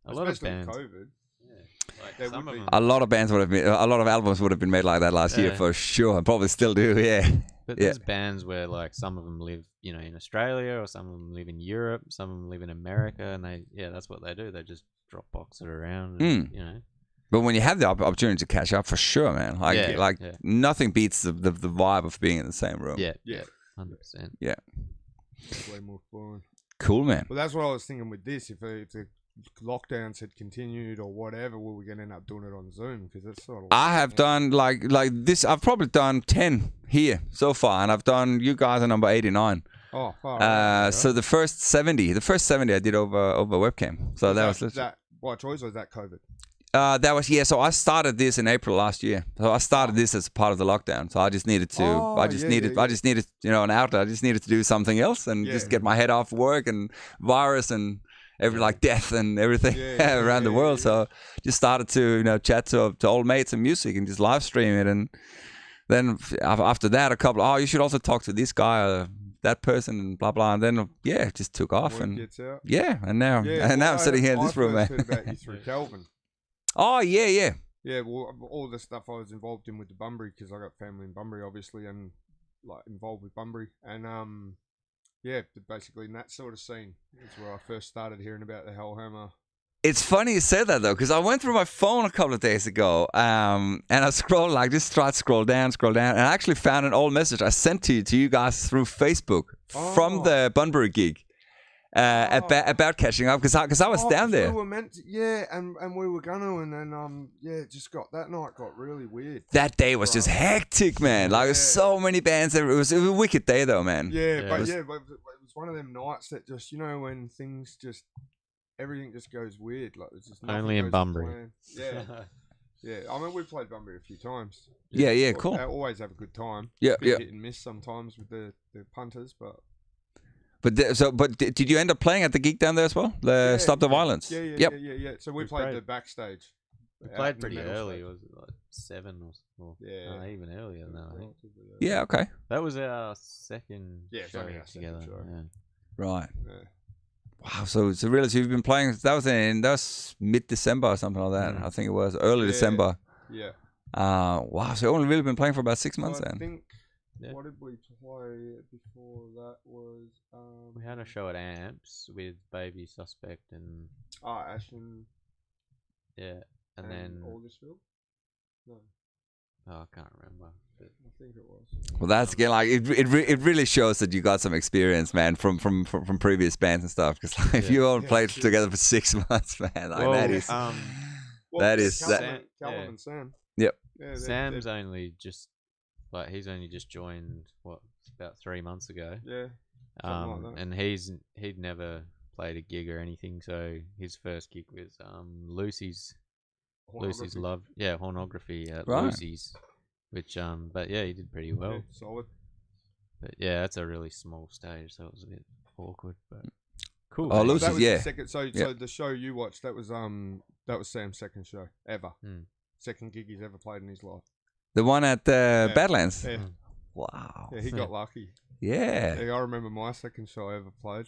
A lot of bands. COVID. A lot of bands a lot of albums would have been made like that last year for sure, and probably still do. Yeah. But there's bands where like some of them live, you know, in Australia, or some of them live in Europe, some of them live in America, and that's what they do. They just Dropbox it around, and, you know. But when you have the opportunity to catch up, for sure, man. Like nothing beats the vibe of being in the same room. Yeah, 100%. Yeah. It's way more fun. Cool, man. Well, that's what I was thinking with this. If the lockdowns had continued or whatever, we were going to end up doing it on Zoom, because it's sort of. I have done like this. I've probably done 10 here so far, and I've done you guys are number 89. Oh, far so the first 70 I did over webcam. So was that by choice, or was that COVID? That was So I started this in April last year. So I started this as part of the lockdown. So I just needed to. I just needed, you know, an outlet. I just needed to do something else and just get my head off work and virus and like death and everything around the world. So just started to, you know, chat to old mates and music and just live stream it. And then after that, a couple. You should also talk to this guy or that person and blah blah. And then it just took off. Word And gets out. and now I'm sitting here in this room, man. I first heard about you through Calvin. Oh, yeah. Yeah, well, all the stuff I was involved in with the Bunbury, because I got family in Bunbury, obviously, and like involved with Bunbury, and basically in that sort of scene is where I first started hearing about the Helhammer. It's funny you said that though, because I went through my phone a couple of days ago, and I scrolled tried to scroll down, and I actually found an old message I sent to you guys through Facebook from the Bunbury gig. About catching up, because I was down there. We were meant to, and we were gonna, and then it just that night got really weird. That day was just hectic, man. Like, there's so many bands. It was a wicked day though, man. But it was one of them nights that just, you know, when things just everything just goes weird. Like, it's just only in Bunbury. Yeah. I mean, we've played Bunbury a few times. Yeah, cool. I always have a good time. Yeah. Hit and miss sometimes with the punters, but. But did you end up playing at the gig down there as well? Stop the Violence. Yeah. So we played the backstage. We played pretty early. It was like 7 or even earlier than that, I think. Yeah, okay. That was our second show our together. Second show. Yeah. Right. Yeah. Wow. So you've been playing. That was mid-December or something like that. I think it was early December. Yeah. Wow. So you've only really been playing for about 6 months then. I think. Yeah. What did we play before that? Was we had a show at Amps with Baby Suspect and Ashen. Yeah, and then Augustville. No. Oh, I can't remember. I think it was. Well, that's again like it really shows that you got some experience, man, from previous bands and stuff. Because if you all played together for 6 months, man, like that is Calvin and Sam. Yep. Yeah, Sam's only just. Like, he's only just joined about 3 months ago. Yeah. Like that. And he'd never played a gig or anything, so his first gig was Lucy's Love, Hornography at Lucy's, which but he did pretty well. Yeah, solid. But that's a really small stage, so it was a bit awkward, but cool. Oh, Lucy's, So the show you watched, that was Sam's second show ever. Second gig he's ever played in his life. The one at Badlands? Yeah. Wow. Yeah, he got lucky. Yeah. I remember my second show I ever played.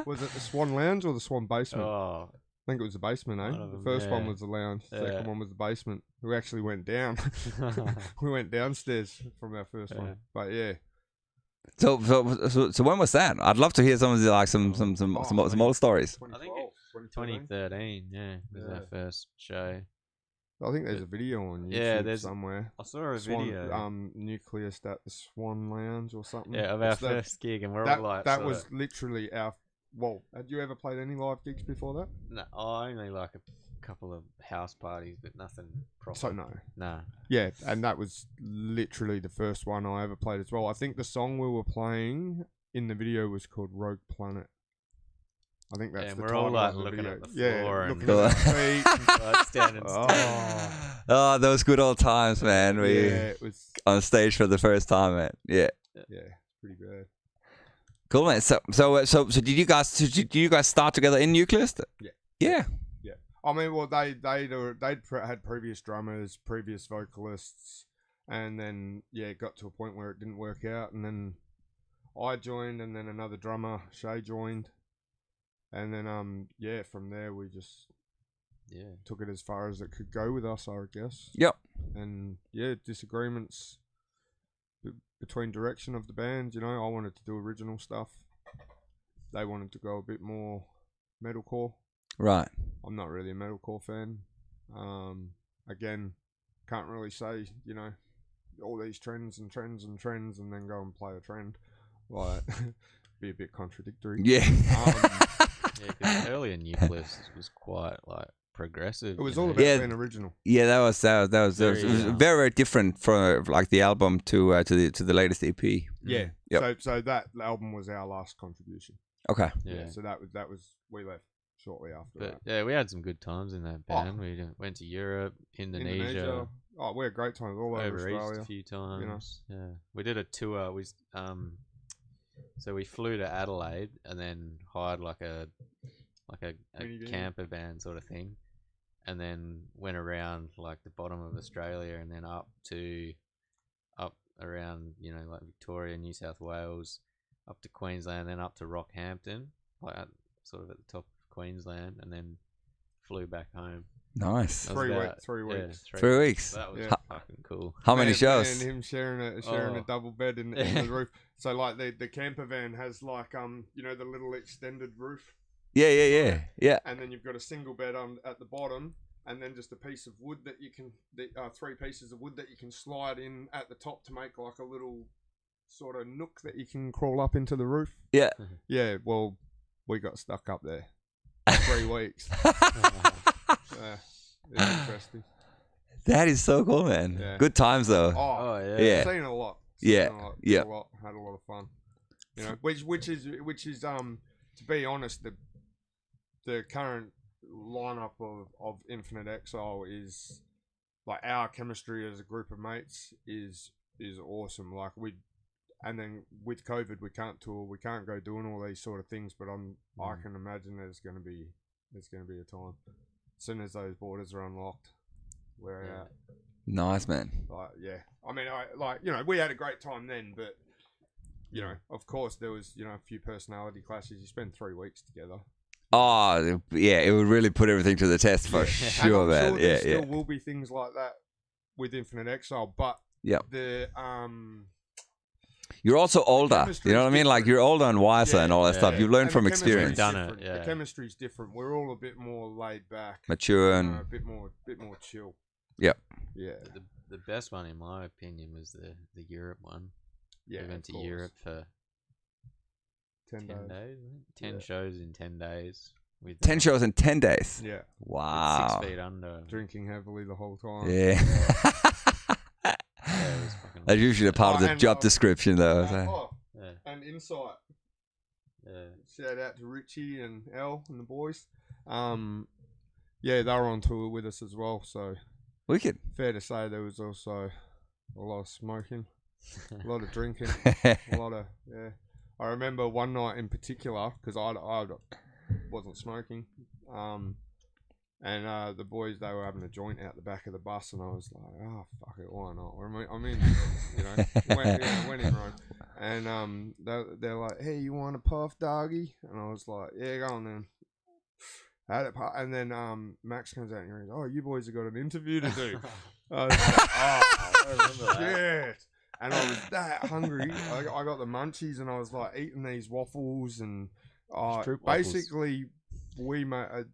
Was it the Swan Lounge or the Swan Basement? Oh. I think it was the basement, The first one was the lounge. The second one was the basement. We actually went down. We went downstairs from our first one. But yeah. So when was that? I'd love to hear some of the, like some old stories. I think it's 2013, was our first show. I think there's a video on YouTube somewhere. I saw a video. Nucleus at the Swan Lounge or something. Yeah, of our first gig, and we're all like... That was literally our... Well, had you ever played any live gigs before that? No, only like a couple of house parties, but nothing proper. So no. Nah. Yeah, and that was literally the first one I ever played as well. I think the song we were playing in the video was called Rogue Planet. I think that's the we're title all like of the looking video. at the floor and looking at the feet. standing still. Oh, those good old times, man. It was on stage for the first time, man. Yeah, pretty bad. Cool, man. So did you guys start together in Nucleus? Yeah. I mean, well, they'd had previous drummers, previous vocalists, and then it got to a point where it didn't work out, and then I joined, and then another drummer, Shay, joined. And then, from there we just took it as far as it could go with us, I guess. Yep. And disagreements between direction of the band. You know, I wanted to do original stuff. They wanted to go a bit more metalcore. Right. I'm not really a metalcore fan. Again, can't really say, you know, all these trends and then go and play a trend. Like, be a bit contradictory. Yeah. Yeah, because earlier Nucleus was quite like progressive. It was you all know? about Yeah. being original. Yeah, that was it was very, very different from like the album to the latest EP. Yeah. Yep. So that album was our last contribution. Okay. Yeah. So that was we left shortly after But that. yeah, we had some good times in that band. We went to Europe, Indonesia. Oh, we had great times all over Over Australia. East a few times. You know. Yeah, we did a tour. So we flew to Adelaide and then hired like a camper van sort of thing, and then went around like the bottom of Australia and then up around, you know, like Victoria, New South Wales, up to Queensland, then up to Rockhampton, like sort of at the top of Queensland, and then flew back home. Nice. 3 weeks. 3 Yeah, weeks. 3 weeks. That was Yeah. fucking cool. How many shows? And him sharing a double bed in the roof. So like the camper van has like you know, the little extended roof. Yeah. And then you've got a single bed at the bottom, and then just a piece of wood that you can 3 pieces of wood that you can slide in at the top to make like a little sort of nook that you can crawl up into the roof. Yeah. Yeah. Well, we got stuck up there 3 weeks. It's interesting. That is so cool, man. Yeah. Good times though. Oh yeah. Yeah. Seen a lot. Yeah. Had a lot of fun. You know, which is to be honest, the current lineup of Infinite Exile is like our chemistry as a group of mates is awesome. Like and then with COVID we can't tour, we can't go doing all these sort of things, but I can imagine there's gonna be a time. As soon as those borders are unlocked, we're out. Nice, man. Like, yeah. I mean, you know, we had a great time then, but, you know, of course there was, you know, a few personality clashes. You spend 3 weeks together. Oh, yeah, it would really put everything to the test for sure, and I'm man. sure there still will be things like that with Infinite Exile, but the you're also older. You know what I mean? Like you're older and wiser and all that stuff. You learn from experience. The chemistry's different. We're all a bit more laid back, mature, and a bit more chill. Yep. Yeah. The best one, in my opinion, was the Europe one. Yeah. We went to Europe for 10 days. 10 shows in 10 days. With 10 shows in 10 days. Yeah. Wow. 6 feet under. Drinking heavily the whole time. Yeah. That's usually a part of the job description, though. And Insight. Yeah. Shout out to Richie and Elle and the boys. Yeah, they were on tour with us as well, so wicked. Fair to say there was also a lot of smoking, a lot of drinking, a lot of I remember one night in particular because I wasn't smoking, and the boys, they were having a joint out the back of the bus, and I was like, oh fuck it, why not? I mean, you know, went in right, and they're like, hey, you want a puff, doggy? And I was like, yeah, go on then. Had it, and then Max comes out and he goes, oh, you boys have got an interview to do. I was like, oh, I remember that. Shit. And I was that hungry. I got the munchies, and I was like eating these waffles, and basically we made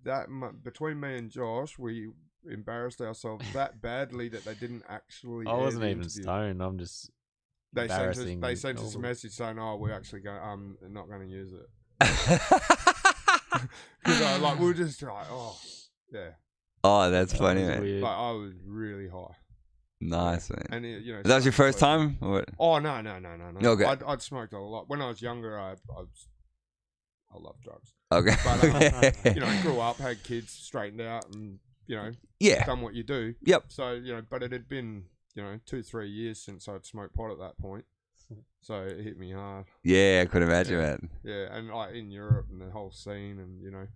between me and Josh, we embarrassed ourselves that badly that they didn't actually. I wasn't even stoned. I'm just. They sent us a message saying, "Oh, we're actually going. Not going to use it." Because like we were just like, oh yeah. Oh, that's funny, man. Weird. Like I was really high. Nice, man. And you know, that was your first time? Or what? Oh no. Okay. I'd smoked a lot when I was younger. I love drugs. Okay. But you know, grew up, had kids, straightened out, and you know, done what you do. Yep. So you know, but it had been 2-3 years since I'd smoked pot at that point. So it hit me hard. Yeah, I could imagine, man. Yeah, and like in Europe and the whole scene, and you know.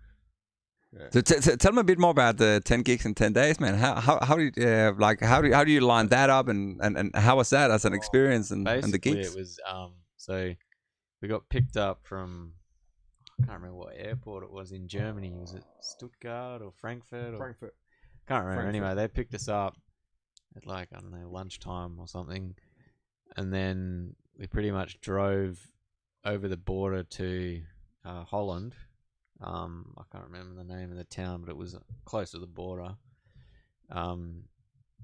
Yeah. So tell me a bit more about the 10 gigs in 10 days, man. How do you how do you line that up, and how was that as an experience and the gigs? It was so we got picked up from, I can't remember what airport it was in Germany. Was it Stuttgart or Frankfurt? Frankfurt. Can't remember. Anyway, they picked us up at like, I don't know, lunchtime or something, and then we pretty much drove over the border to Holland. I can't remember the name of the town, but it was close to the border.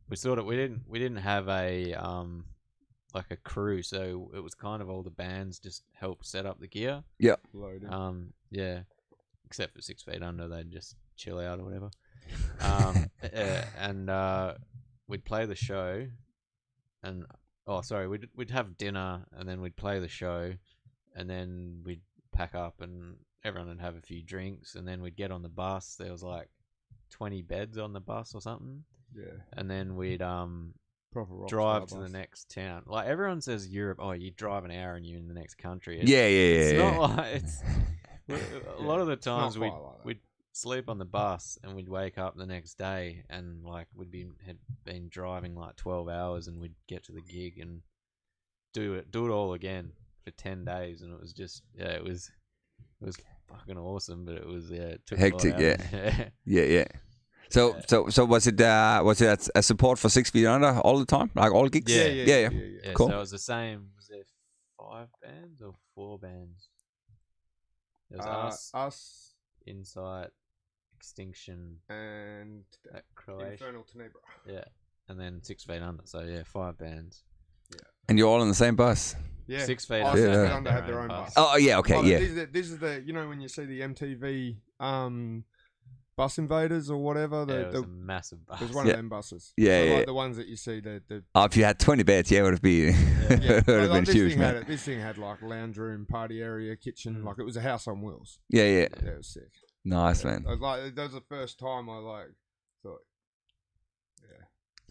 We didn't have a like a crew, so it was kind of all the bands just helped set up the gear. Yeah. Yeah. Except for 6 Feet Under, they'd just chill out or whatever. And we'd play the show, and we'd have dinner, and then we'd play the show, and then we'd pack up, and everyone would have a few drinks, and then we'd get on the bus. There was like 20 beds on the bus or something. Yeah. And then we'd drive to the next town. Like everyone says Europe, oh, you drive an hour and you're in the next country. It's not like it's a lot of the times we'd sleep on the bus and we'd wake up the next day and like had been driving like 12 hours and we'd get to the gig and do it all again for 10 days, and it was just it was fucking awesome, but it was it took hectic. a lot out. Yeah. So was it a support for 6 Feet Under all the time, like all gigs? Yeah. Cool. So it was the same. Was there 5 bands or 4 bands? There was us, Insight, Extinction, and Croatia. Infernal Tenebra. Yeah, and then 6 Feet Under. So yeah, 5 bands. Yeah. And you're all in the same bus? Yeah. 6 Feet Under had their own bus. Oh yeah, okay, yeah. This is the when you see the MTV Bus Invaders or whatever. It was a massive bus. It was one of them buses. Yeah. Like the ones that you see. If you had 20 beds, it would have been would have been huge, man. This thing had like lounge room, party area, kitchen. Like it was a house on wheels. Yeah. Yeah, it was sick. Nice, man. I was like, that was the first time I thought.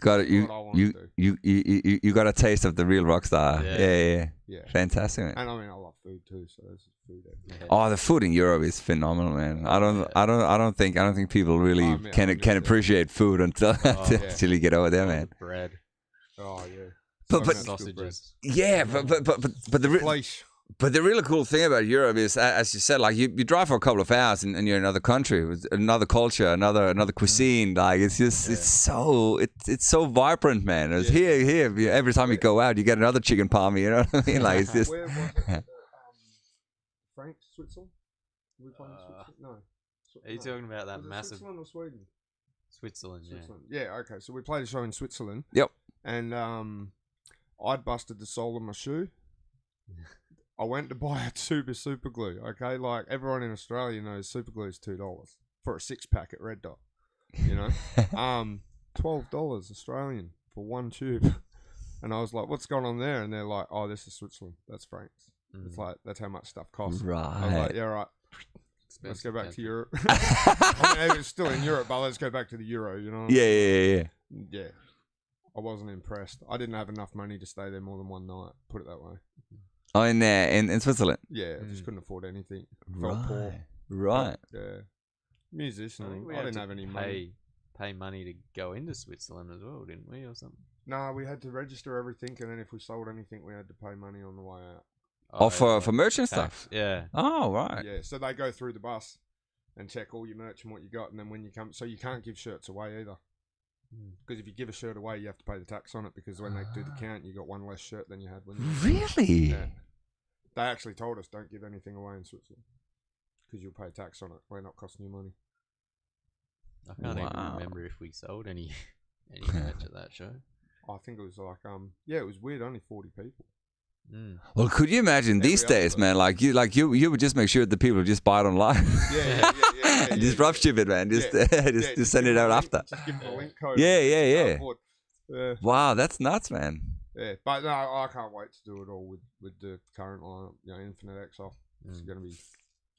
Got it. You got a taste of the real rock star. Yeah. Fantastic, man. And I mean, I love food too, so there's food everywhere. Oh, the food in Europe is phenomenal, man. I don't think people really can appreciate food until you get over there, man. Bread. Oh yeah. But sausages. Yeah, but the really cool thing about Europe is, as you said, like you drive for a couple of hours and you're in another country with another culture, another cuisine. Like it's just it's so vibrant, man. It's here. Every time you go out, you get another chicken palmy. You know what I mean? Like it's just. Where was it? Frank, Switzerland? Were we playing Switzerland? No. Are you talking about that massive? Switzerland or Sweden? Switzerland. Yeah. Okay. So we played a show in Switzerland. Yep. And I'd busted the sole of my shoe. I went to buy a tube of super glue, okay? Like, everyone in Australia knows super glue is $2 for a 6-pack at Red Dot, you know? $12 Australian for one tube. And I was like, what's going on there? And they're like, oh, this is Switzerland. That's Frank's. It's like, that's how much stuff costs. Right. I was like, yeah, right. Let's go back to Europe. I mean, it's still in Europe, but let's go back to the euro, you know? Yeah. Yeah. I wasn't impressed. I didn't have enough money to stay there more than one night, put it that way. Oh, in Switzerland? Yeah, I just couldn't afford anything. Felt poor. Right. Yeah. Musician. I didn't have any money. Pay money to go into Switzerland as well, didn't we, or something? No, we had to register everything, and then if we sold anything, we had to pay money on the way out. Oh, for merch and stuff? Yeah. Oh, right. Yeah, so they go through the bus and check all your merch and what you got, and then when you come... So you can't give shirts away either. Because if you give a shirt away, you have to pay the tax on it, because when they do the count, you got one less shirt than you had when you... Really? Yeah. They actually told us, don't give anything away in Switzerland, because you'll pay tax on it. We're not costing you money. I can't even remember if we sold any merch at that show. I think it was like, it was weird, only 40 people. Well, could you imagine these days, man? Like you would just make sure that people just buy it online. Yeah. Just drop ship it, man. Just send it out after. Just give them a link code. Yeah. Wow, that's nuts, man. Yeah, but no, I can't wait to do it all with the current lineup. Infinite Exile. It's gonna be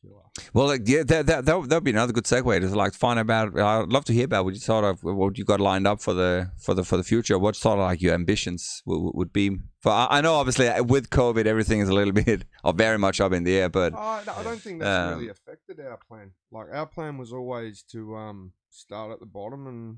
killer. Well, that'll be another good segue to like find about. I'd love to hear about what you got lined up for the future. What sort of like your ambitions would be? For I know obviously with COVID everything is a little bit or very much up in the air, but I don't think that's really affected our plan. Like our plan was always to start at the bottom and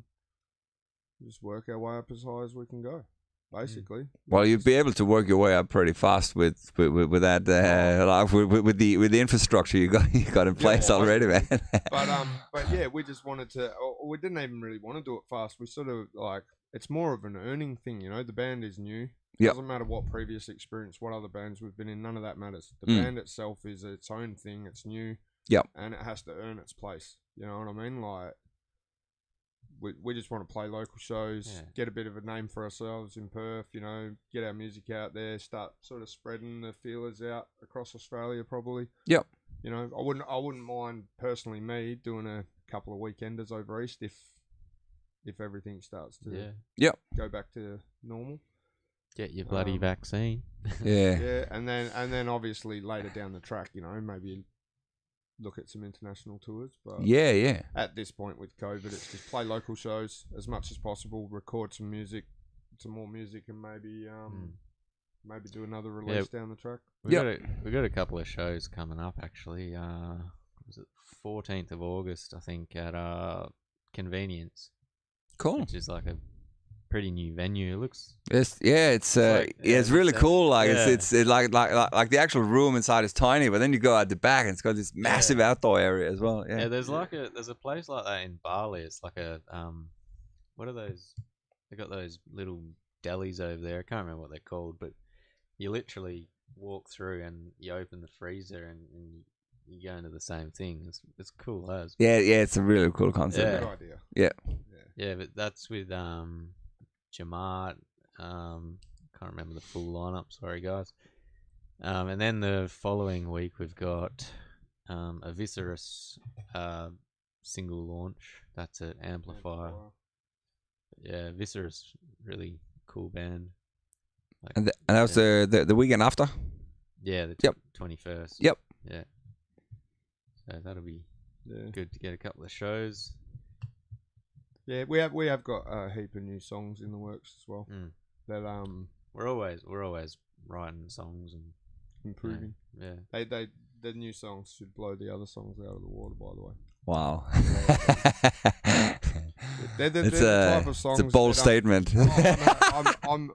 just work our way up as high as we can go. Basically, well, you'd be able to work your way up pretty fast with that, like with the infrastructure you got in place already, man. but yeah, we just wanted to. We didn't even really want to do it fast. We sort of like it's more of an earning thing, The band is new. Yep. Doesn't matter what previous experience, what other bands we've been in, none of that matters. The band itself is its own thing, it's new. Yep. And it has to earn its place. You know what I mean? Like, we just want to play local shows, get a bit of a name for ourselves in Perth, you know, get our music out there, start sort of spreading the feelers out across Australia probably. Yep. You know, I wouldn't mind personally me doing a couple of weekenders over east if everything starts to go back to normal. Get your bloody vaccine. Yeah, and then obviously later down the track, you know, maybe look at some international tours. But at this point with COVID, it's just play local shows as much as possible, record some more music, and maybe do another release down the track. We got a couple of shows coming up actually. Was it 14th of August, I think, at Convenience. Cool. Which is like a pretty new venue. It looks. It's really cool. Like it's like the actual room inside is tiny, but then you go out the back and it's got this massive outdoor area as well. Yeah. There's a place like that in Bali. It's like a what are those? They got those little delis over there. I can't remember what they're called, but you literally walk through and you open the freezer and you go into the same thing. It's cool as. Yeah, it's a really cool concept. Good idea. Yeah, but that's with Jamaat. Can't remember the full lineup. Sorry, guys. And then the following week we've got a Viscerous single launch. That's at Amplifier. Yeah, Viscerous, really cool band. Like, and that was the weekend after. Yeah, the 21st. Yep. Yeah. So that'll be good to get a couple of shows. Yeah, we have got a heap of new songs in the works as well. That we're always writing songs and improving. Yeah. The new songs should blow the other songs out of the water. By the way. Wow. They're the type of songs. It's a bold statement. I'm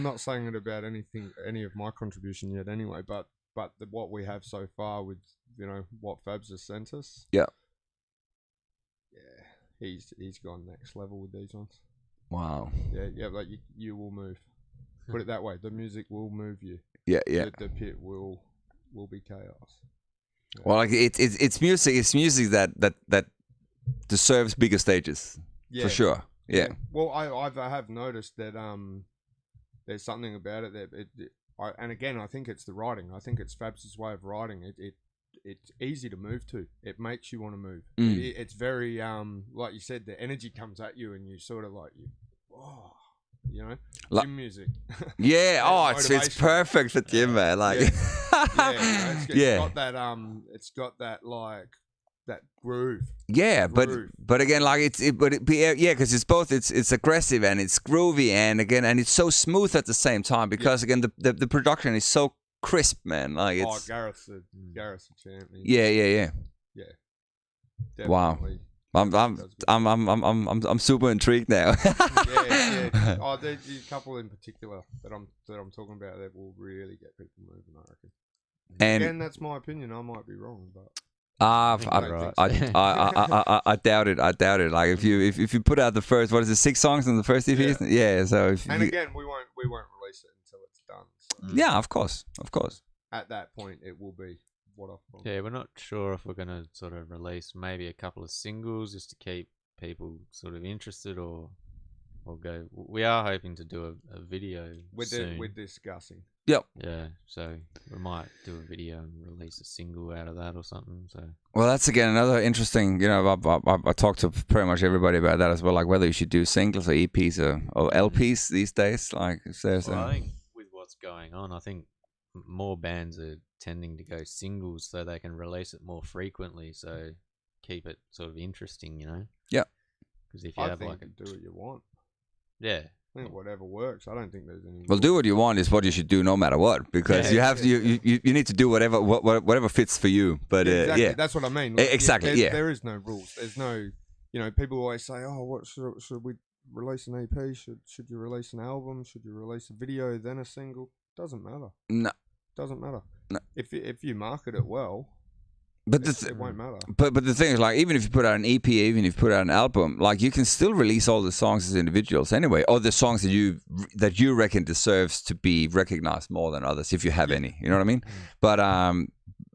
not saying it about any of my contribution yet. Anyway, but what we have so far with what Fabs has sent us. Yeah. He's gone next level with these ones. Wow. Yeah, like you will move. Put it that way. The music will move you. Yeah. The pit will be chaos. Yeah. Well, like it's music. It's music that deserves bigger stages. For sure. Yeah. Well, I have noticed that there's something about it that and again I think it's the writing. I think it's Fabs' way of writing. It's easy to move to. It makes you want to move. It's very like you said, the energy comes at you and you sort of like gym music. Yeah. It's perfect for gym, man. Like it's got that like that groove. Yeah, but again, like because it's both it's aggressive and it's groovy and it's so smooth at the same time because again the production is so crisp, man. Like it's Gareth's a champ. Yeah. Definitely. Wow. I'm super intrigued now. yeah. Oh, there's a couple in particular that I'm talking about that will really get people moving, I reckon. And again, that's my opinion. I might be wrong, but I doubt it. Like if you put out the first, 6 songs in the first EP? Yeah. So again, we won't release it until it's done. So. Yeah, of course. At that point, it will be what I've promised. Yeah, we're not sure if we're gonna sort of release maybe a couple of singles just to keep people sort of interested, or go. We are hoping to do a video soon. We're discussing. Yep. Yeah, so we might do a video and release a single out of that or something. So. Well, that's again another interesting. I talked to pretty much everybody about that as well. Like whether you should do singles or EPs or LPs these days. Like if there's. I think with what's going on, I think more bands are tending to go singles so they can release it more frequently. So keep it sort of interesting, Yeah. Because if you do what you want. Yeah. I think whatever works. I don't think there's any. Well, do what you want is what you should do, no matter what, because you have to. You need to do whatever fits for you. But exactly. That's what I mean. Like, exactly. There is no rules. There's no. People always say, "Oh, what should we release an EP? Should you release an album? Should you release a video then a single?" Doesn't matter. No. Doesn't matter. No. If you market it well, But it won't matter. But the thing is, like, even if you put out an EP, even if you put out an album, like, you can still release all the songs as individuals anyway, or the songs that you reckon deserves to be recognized more than others, if you have any. You know what I mean?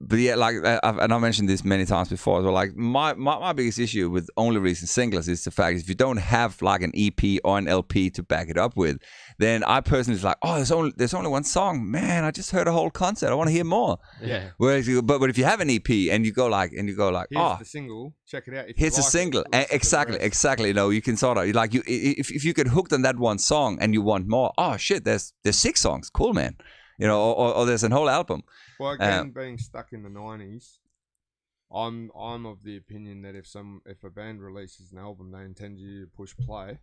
But yeah, like, and I mentioned this many times before as well. Like, my biggest issue with only releasing singles is the fact if you don't have like an EP or an LP to back it up with, then I personally is like, oh, there's only one song, man. I just heard a whole concert. I want to hear more. Yeah. Whereas, but if you have an EP and you go like, Here's oh, the single. Check it out. here's a single. Exactly. You know, you can sort of like if you get hooked on that one song and you want more. Oh shit, there's 6 songs. Cool, man. You know, or there's a whole album. Well, again, being stuck in the 90s, I'm of the opinion that if a band releases an album, they intend you to push play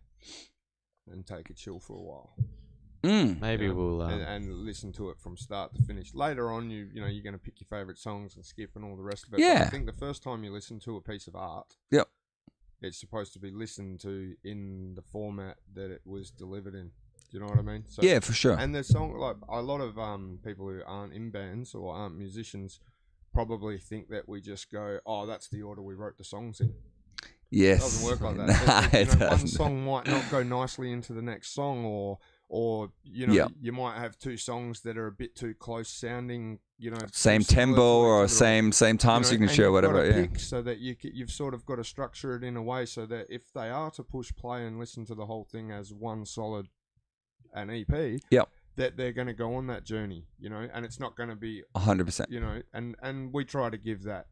and take a chill for a while. Maybe we'll and listen to it from start to finish. Later on, you're going to pick your favorite songs and skip and all the rest of it. Yeah. But I think the first time you listen to a piece of art, yep, it's supposed to be listened to in the format that it was delivered in. Do you know what I mean? So, yeah, for sure. And there's like a lot of people who aren't in bands or aren't musicians probably think that we just go, oh, that's the order we wrote the songs in. Yes. It doesn't work like Nah, that. One song might not go nicely into the next song, or you might have 2 songs that are a bit too close sounding, same tempo or same time signature or whatever. Yeah. So that you've sort of got to structure it in a way so that if they are to push play and listen to the whole thing as one solid an EP, yep, that they're going to go on that journey, and it's not going to be 100%. And we try to give that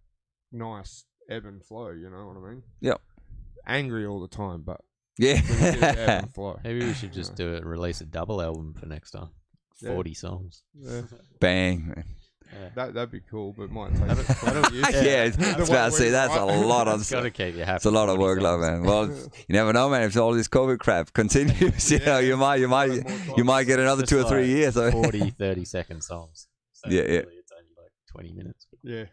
nice ebb and flow. You know what I mean? Yep. Angry all the time, but yeah. ebb and flow. Maybe we should just release a double album for next time. 40 songs. Yeah. Bang, man. Yeah. That'd be cool, but it might take quite a year. Yeah, I was about to say that's a lot of. Got to keep you happy. It's a lot of work, man. Well, you never know, man. If all this COVID crap continues, you might get another 2 or 3 years. 40, 30-second songs. So yeah. Really it's only like 20 minutes. Yeah.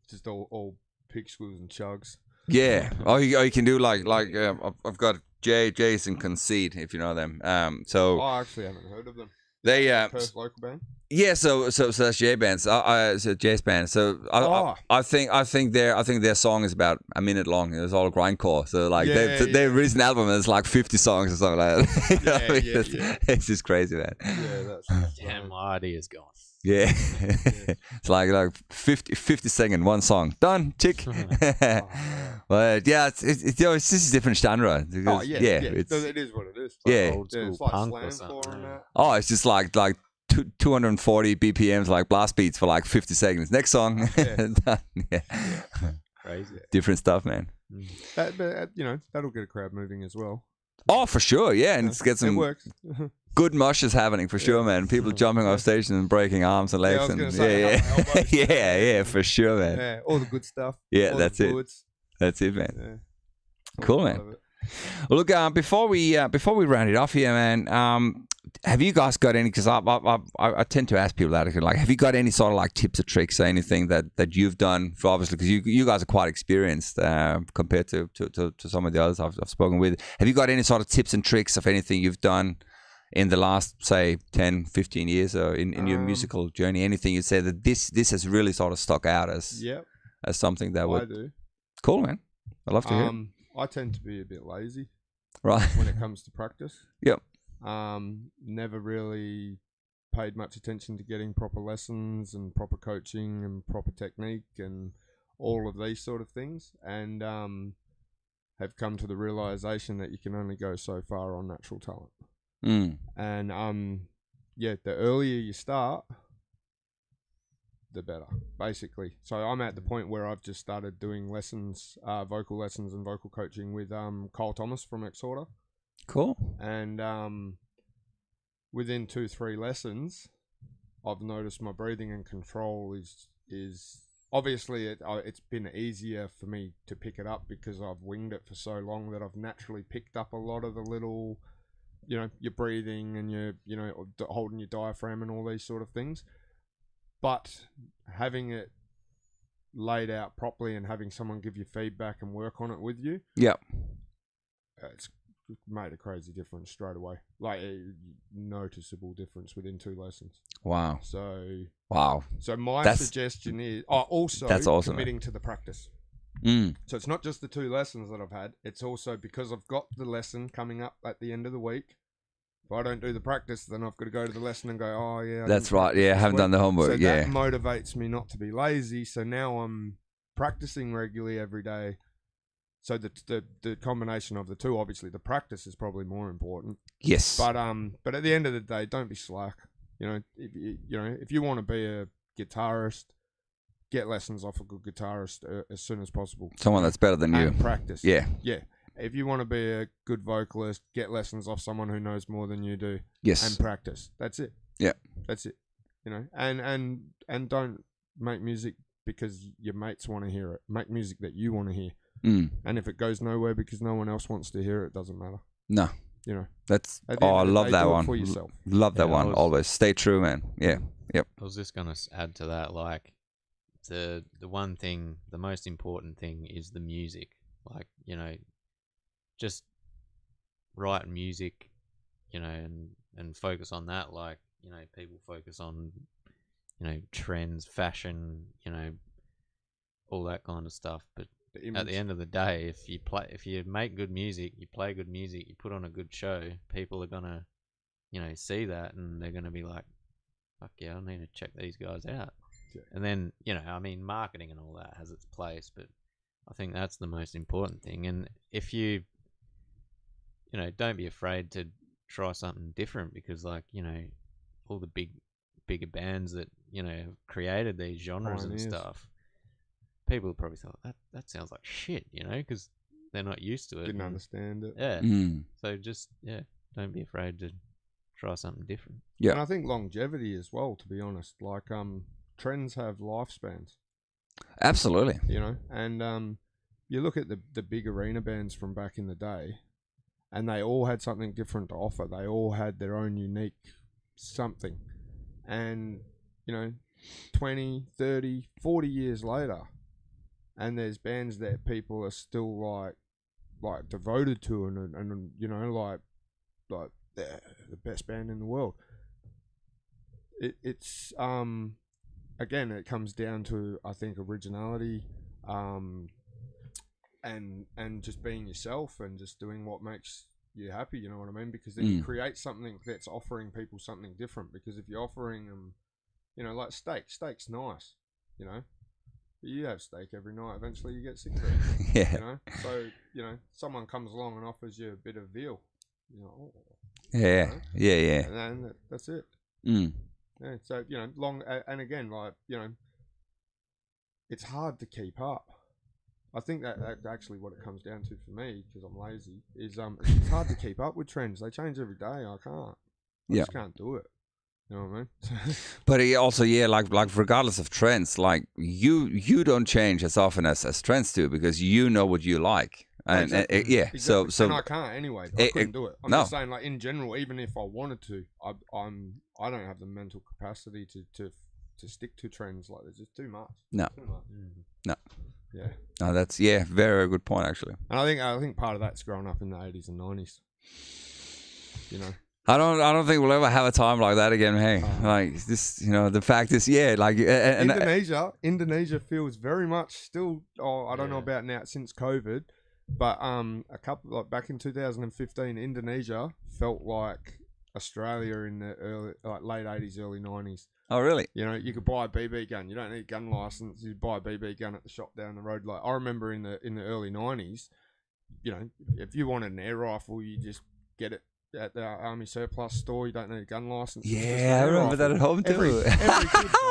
Just all pixels and chugs. Yeah. You can do like I've got Jason Conceit, if you know them. So I actually haven't heard of them. They Perth local band. Yeah, so that's J bands. So J's band. So I think their song is about a minute long. It's all grindcore. So like they released an album and it's like 50 songs or something like that. It's just crazy, man. Yeah, that's damn, my idea's gone. Yeah. It's like 50-second one song done. Tick. But yeah, it's just a different genre. Because, it is what it is. Yeah. Old school it's like punk or slamcore something. and that. Oh, it's just like 240 BPMs, like blast beats for like 50 seconds. Next song. Yeah. Crazy. Different stuff, man. But that'll get a crowd moving as well. Oh, for sure, yeah, and it's get some it works. good mushes happening for sure, man. People jumping off station and breaking arms and legs, yeah, for sure, man. Yeah, all the good stuff. Yeah, that's it. That's it, man. Yeah. Cool, man. Well, look, before we round it off here, man, have you guys got any? Because I tend to ask people that, like, have you got any sort of like tips or tricks or anything that you've done? For obviously, because you guys are quite experienced compared to some of the others I've spoken with. Have you got any sort of tips and tricks of anything you've done in the last, say, 10, 15 years, or in your musical journey? Anything you'd say that this has really sort of stuck out as something that would? I do. Cool, man. I'd love to hear. I tend to be a bit lazy, right, when it comes to practice. Yep. Never really paid much attention to getting proper lessons and proper coaching and proper technique and all of these sort of things, and have come to the realization that you can only go so far on natural talent. And the earlier you start, the better, basically. So I'm at the point where I've just started doing lessons, vocal lessons and vocal coaching with Kyle Thomas from Exhorter. Cool. And within 2-3 lessons, I've noticed my breathing and control is obviously it's been easier for me to pick it up because I've winged it for so long that I've naturally picked up a lot of the little, your breathing and your holding your diaphragm and all these sort of things. But having it laid out properly and having someone give you feedback and work on it with you, yep, made a crazy difference straight away. Like a noticeable difference within 2 lessons. Wow. So my suggestion is also that's awesome, committing to the practice. So it's not just the 2 lessons that I've had. It's also because I've got the lesson coming up at the end of the week. If I don't do the practice, then I've got to go to the lesson and go, oh yeah. That's right. Yeah, I haven't done the homework. So that motivates me not to be lazy. So now I'm practicing regularly every day. So the combination of the 2, obviously the practice is probably more important. Yes. But at the end of the day, don't be slack. If you want to be a guitarist, get lessons off a good guitarist as soon as possible. Someone that's better than you. And practice. Yeah. Yeah. If you want to be a good vocalist, get lessons off someone who knows more than you do. Yes. And practice. That's it. Yeah. That's it. And don't make music because your mates want to hear it. Make music that you want to hear. And if it goes nowhere because no one else wants to hear it, it doesn't matter. No. That's I love that one. For yourself. Love that one. Always stay true, man. Yeah. Yep. I was just gonna add to that, like the one thing, the most important thing is the music. Like, just write music, and focus on that. Like, people focus on, trends, fashion, all that kind of stuff. But at the end of the day, if you make good music, you play good music, you put on a good show, people are gonna, see that, and they're gonna be like, fuck yeah, I need to check these guys out. Yeah. And then, marketing and all that has its place, but I think that's the most important thing. And if you, don't be afraid to try something different, because all the bigger bands that, have created these genres and stuff, people probably thought that sounds like shit, because they're not used to it. Didn't understand it. Yeah. So just, don't be afraid to try something different. Yeah. And I think longevity as well, to be honest. Like, trends have lifespans. Absolutely. And you look at the big arena bands from back in the day, and they all had something different to offer. They all had their own unique something. And, 20, 30, 40 years later, and there's bands that people are still like devoted to, and like they're the best band in the world. It's again, it comes down to, I think, originality, and just being yourself and just doing what makes you happy. You know what I mean? Because then you create something that's offering people something different. Because if you're offering them, like steak's nice, you have steak every night. Eventually, you get sick of it. Yeah. So someone comes along and offers you a bit of veal. Yeah. Yeah. And then that's it. Yeah. So long, and again, like it's hard to keep up. I think that actually what it comes down to for me, because I'm lazy, is it's hard to keep up with trends. They change every day. I can't. I just can't do it. You know what I mean? But also, like regardless of trends, like you don't change as often as trends do, because you know what you like. And exactly. So and I can't anyway. I couldn't do it. I'm just saying, like, in general, even if I wanted to, I don't have the mental capacity to stick to trends. Like, there's just too much. No. Too much. No. Yeah. No, that's very, very good point, actually. And I think part of that's growing up in the 80s and 90s. I don't think we'll ever have a time like that again. Hey, like this, the fact is, like Indonesia feels very much still. I don't know about now since COVID, but a couple, like back in 2015, Indonesia felt like Australia in the late 80s, early 90s. Oh, really? You could buy a BB gun. You don't need a gun license. You buy a BB gun at the shop down the road. Like, I remember in the early 90s, if you wanted an air rifle, you just get it at the army surplus store. You don't need a gun license. Yeah, I remember that at home too.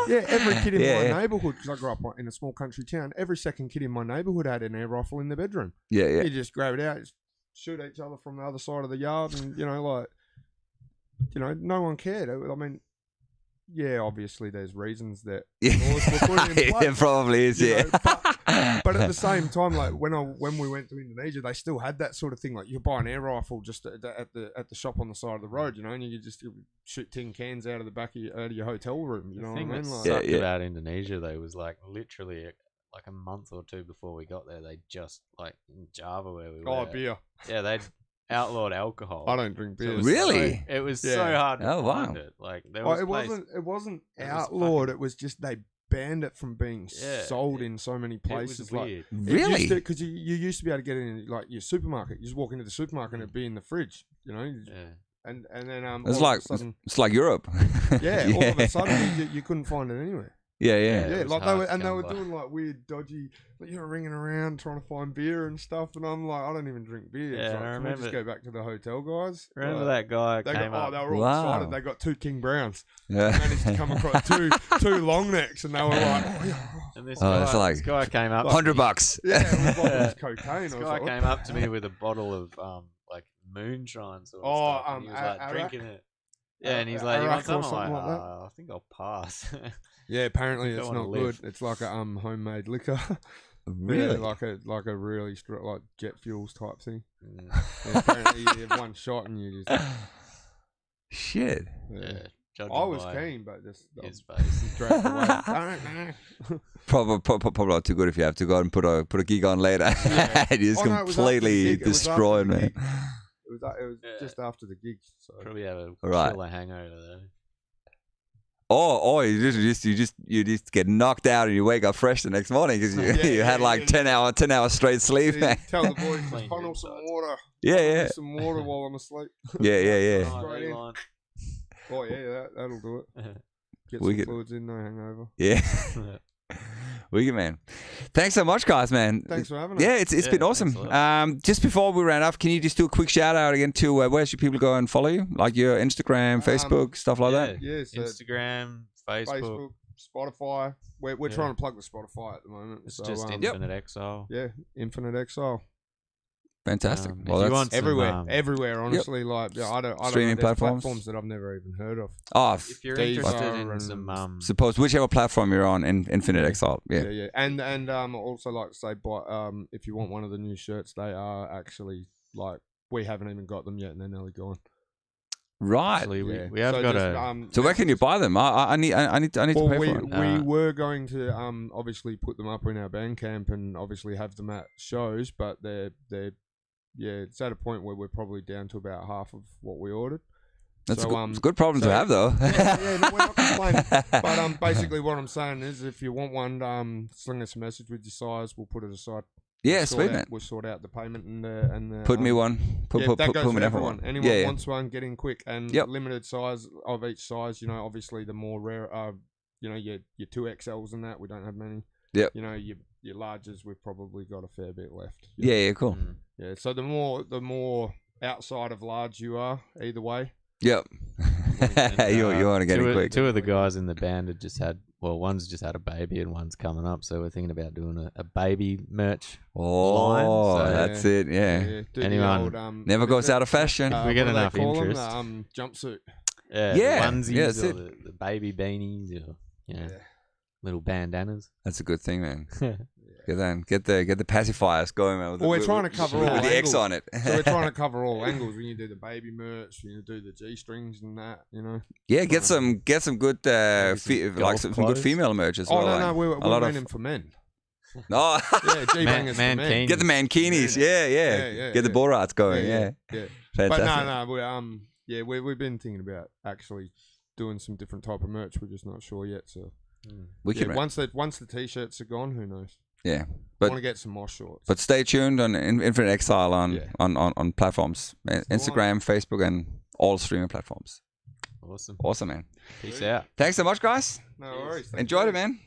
Every kid in my neighbourhood, because I grew up in a small country town, every second kid in my neighbourhood had an air rifle in their bedroom. Yeah. You just grab it out, just shoot each other from the other side of the yard, and no one cared. I mean, obviously there's reasons that laws were put in place. It probably is, but at the same time, like when we went to Indonesia, they still had that sort of thing. Like, you buy an air rifle just at the shop on the side of the road, and you could just shoot tin cans out of the back of your hotel room. You know what I mean? Like, sucked about Indonesia though was, like, literally like a month or two before we got there, they just, like, in Java where we were. Oh, beer. Yeah, outlawed alcohol. I don't drink beer. Really? It was Yeah. so hard to Oh, wow. find it. Like there was It wasn't It was outlawed. fucking- It was just they banned it from being Yeah, sold in so many it places. was Like weird. Really? because you used to be able to get it in like your supermarket. You just walk into the supermarket and it'd be in the fridge. You know. Yeah. And then It's all like of a sudden, it's like Europe. yeah, all of a sudden you couldn't find it anywhere. Yeah, Yeah, yeah. it Yeah, was like hard to they come were by. doing like weird, dodgy, like ringing around trying to find beer and stuff. And I'm like, I don't even drink beer. Yeah, It's and like, I can we just remember- go back to the hotel, guys? Remember Like, that guy They came got, up? they were all Wow. excited. They got 2 King Browns. Yeah. Managed to come across two long necks, and they were like, oh, yeah. And this, Oh, guy, it's like this guy came up. to me- $100. Yeah, it was like it was cocaine. This I was guy like, came up to me with a bottle of like moonshine sort of Oh, stuff. And he was like Arak? drinking it. Yeah, and he's like, "You want Arak or some?" I'm something like, like that? I think I'll pass. yeah, apparently Don't it's wanna not live. good. It's like a homemade liquor. Really? Yeah, like a really like jet fuels type thing. Mm, Yeah, apparently you have one shot and you just. Shit. yeah, judging I was by keen, but just his face. dragged away. Don't know. Probably not too good if you have to go out and put a gig on later. Yeah. and you just Oh, no, it was after the completely gig. It was after destroyed, the man. gig. It was Yeah. just after the gig. So. Probably have a Right. killer hangover though. Or you just get knocked out and you wake up fresh the next morning because you, Yeah, you had yeah, like yeah. 10 hours straight sleep. See, tell the boys to Clean funnel your some insides. water. Yeah, Funnel yeah. Some water while I'm asleep. Yeah. Oh, Straight in. Elon. Oh yeah, that'll do it. Get We some could- fluids in, no hangover. Yeah. Wicked, man. Thanks so much, guys, man. Thanks for having us. Yeah, it's Yeah, been thanks awesome. a lot. Just before we ran off, can you just do a quick shout out again to where should people go and follow you? Like your Instagram, Facebook, stuff like that? Yeah, so Instagram, Facebook. Facebook, Spotify. We're Yeah. trying to plug the Spotify at the moment. It's so, just yep. Infinite Exile. Yeah, Infinite Exile. Fantastic. If Well, you that's want some, Everywhere. Honestly, like I don't Streaming know, there's platforms that I've never even heard of. If you're Deezer interested in and some suppose whichever platform you're on in Infinite Exile. Yeah. Yeah. And also like to say, but if you want one of the new shirts, they are actually like we haven't even got them yet, and they're nearly gone. Right. actually, Yeah. we have So got just, a So where can you buy them? I need to Well, pay we for it. we were going to obviously put them up in our Bandcamp and obviously have them at shows, but they're it's at a point where we're probably down to about half of what we ordered. That's so, it's a good problem to so- have, though. Yeah, no, we're not complaining. But basically what I'm saying is, if you want one, sling us a message with your size. We'll put it aside. Yeah, sweet, man. We'll sort out the payment and the. Put me one. Put that goes me for down everyone. Anyone Yeah. wants one, get in quick and Yep. limited size of each size. You know, obviously the more rare, your 2XLs and that we don't have many. Yep. You know, your larges we've probably got a fair bit left. Yeah, cool. Mm. Yeah. So the more outside of large you are, either way. Yep. you want to get in quick. Two of the guys in the band had just had, one's just had a baby and one's coming up, so we're thinking about doing a baby merch. Oh, line, so- that's it. Yeah. do the Anyone- old, Never what goes is it? out of fashion. We get what do they enough call them? interest. Jumpsuit. Yeah, Yeah, the onesies yeah, that's or it. the baby beanies or little bandanas. That's a good thing, man. Get the pacifiers going, man. Well, we're trying to cover all with the X angles. on it. So we're trying to cover all angles. When you do the baby merch, when you do the G strings and that, you know. Yeah, get some good some golf some good clothes. female merch as Oh well. no, like. no, we're lot of- meaning for men. No. Yeah, G bangers for men. mankini. Get the mankinis. Yeah. Yeah, Get the yeah. Borats going. Yeah. yeah. Fantastic. But no, we've been thinking about actually doing some different type of merch. We're just not sure yet. So Wicked, man. once the t-shirts are gone, who knows? Yeah. I But want to get some more shorts. But stay tuned on Infinite Exile on platforms, Instagram, Facebook, and all streaming platforms. Awesome. Awesome, man. Peace out. Thanks so much, guys. No worries. Thank Enjoyed you. it, man.